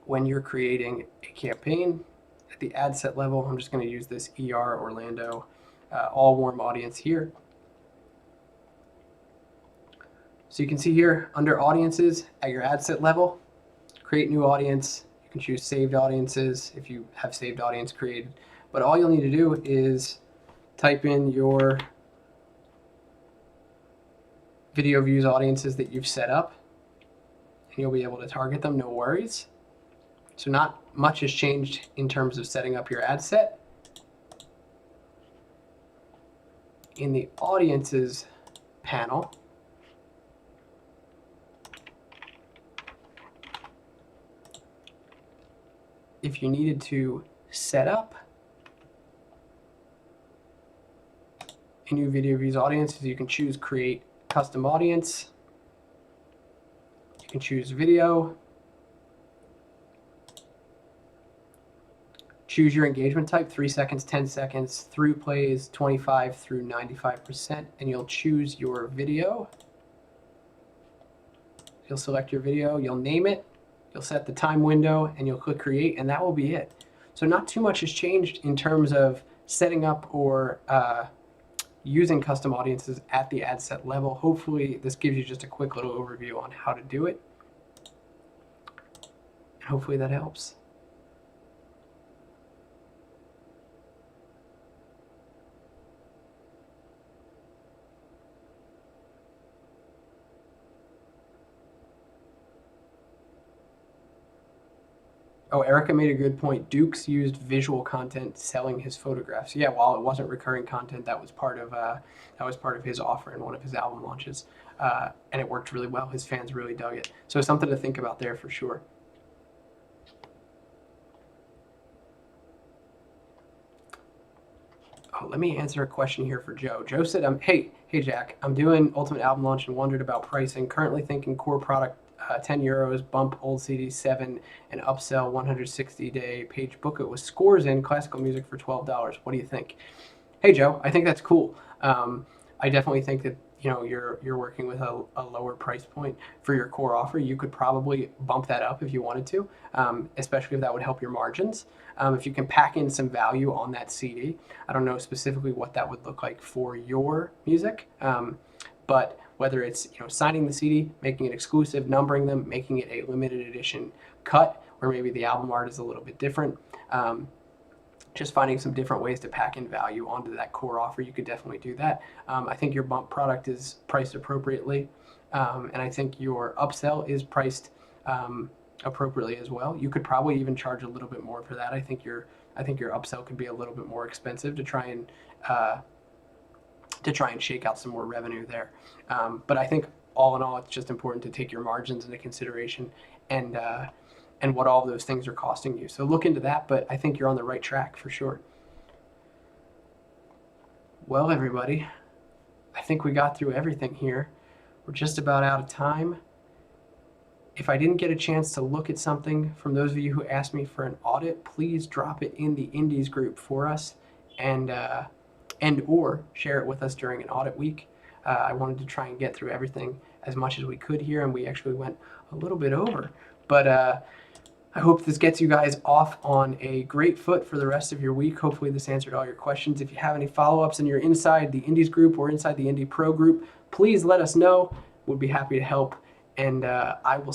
A: when you're creating a campaign at the ad set level, I'm just going to use this ER Orlando all warm audience here. So you can see here under audiences at your ad set level, create new audience. You can choose saved audiences if you have saved audience created. But all you'll need to do is type in your video views audiences that you've set up, and you'll be able to target them, no worries. So not much has changed in terms of setting up your ad set. In the audiences panel, if you needed to set up a new video views audience. You can choose create custom audience. You can choose video. Choose your engagement type, 3 seconds, 10 seconds, through plays, 25 through 95%, and you'll choose your video. You'll select your video, you'll name it, you'll set the time window, and you'll click create, and that will be it. So not too much has changed in terms of setting up or using custom audiences at the ad set level. Hopefully this gives you just a quick little overview on how to do it. And hopefully that helps. Oh, Erica made a good point. Dukes used visual content selling his photographs. Yeah, while it wasn't recurring content, that was part of his offer in one of his album launches, and it worked really well. His fans really dug it. So something to think about there for sure. Oh, let me answer a question here for Joe. Joe said, hey Jack, I'm doing Ultimate Album Launch and wondered about pricing. Currently thinking core product 10 euros, bump old CD 7, and upsell 160-day page booklet with scores in classical music for $12. What do you think? Hey Joe, I think that's cool. I definitely think that you're working with a lower price point for your core offer. You could probably bump that up if you wanted to, especially if that would help your margins. If you can pack in some value on that CD, I don't know specifically what that would look like for your music, but whether it's signing the CD, making it exclusive, numbering them, making it a limited edition cut, where maybe the album art is a little bit different, just finding some different ways to pack in value onto that core offer, you could definitely do that. I think your bump product is priced appropriately, and I think your upsell is priced appropriately as well. You could probably even charge a little bit more for that. I think your upsell could be a little bit more expensive to try and shake out some more revenue there. But I think all in all, it's just important to take your margins into consideration and what all of those things are costing you. So look into that, but I think you're on the right track for sure. Well, everybody, I think we got through everything here. We're just about out of time. If I didn't get a chance to look at something from those of you who asked me for an audit, please drop it in the Indies group for us and or share it with us during an audit week. I wanted to try and get through everything as much as we could here, and we actually went a little bit over. But I hope this gets you guys off on a great foot for the rest of your week. Hopefully this answered all your questions. If you have any follow-ups and you're inside the Indies group or inside the Indie Pro group, please let us know. We'd be happy to help, and I will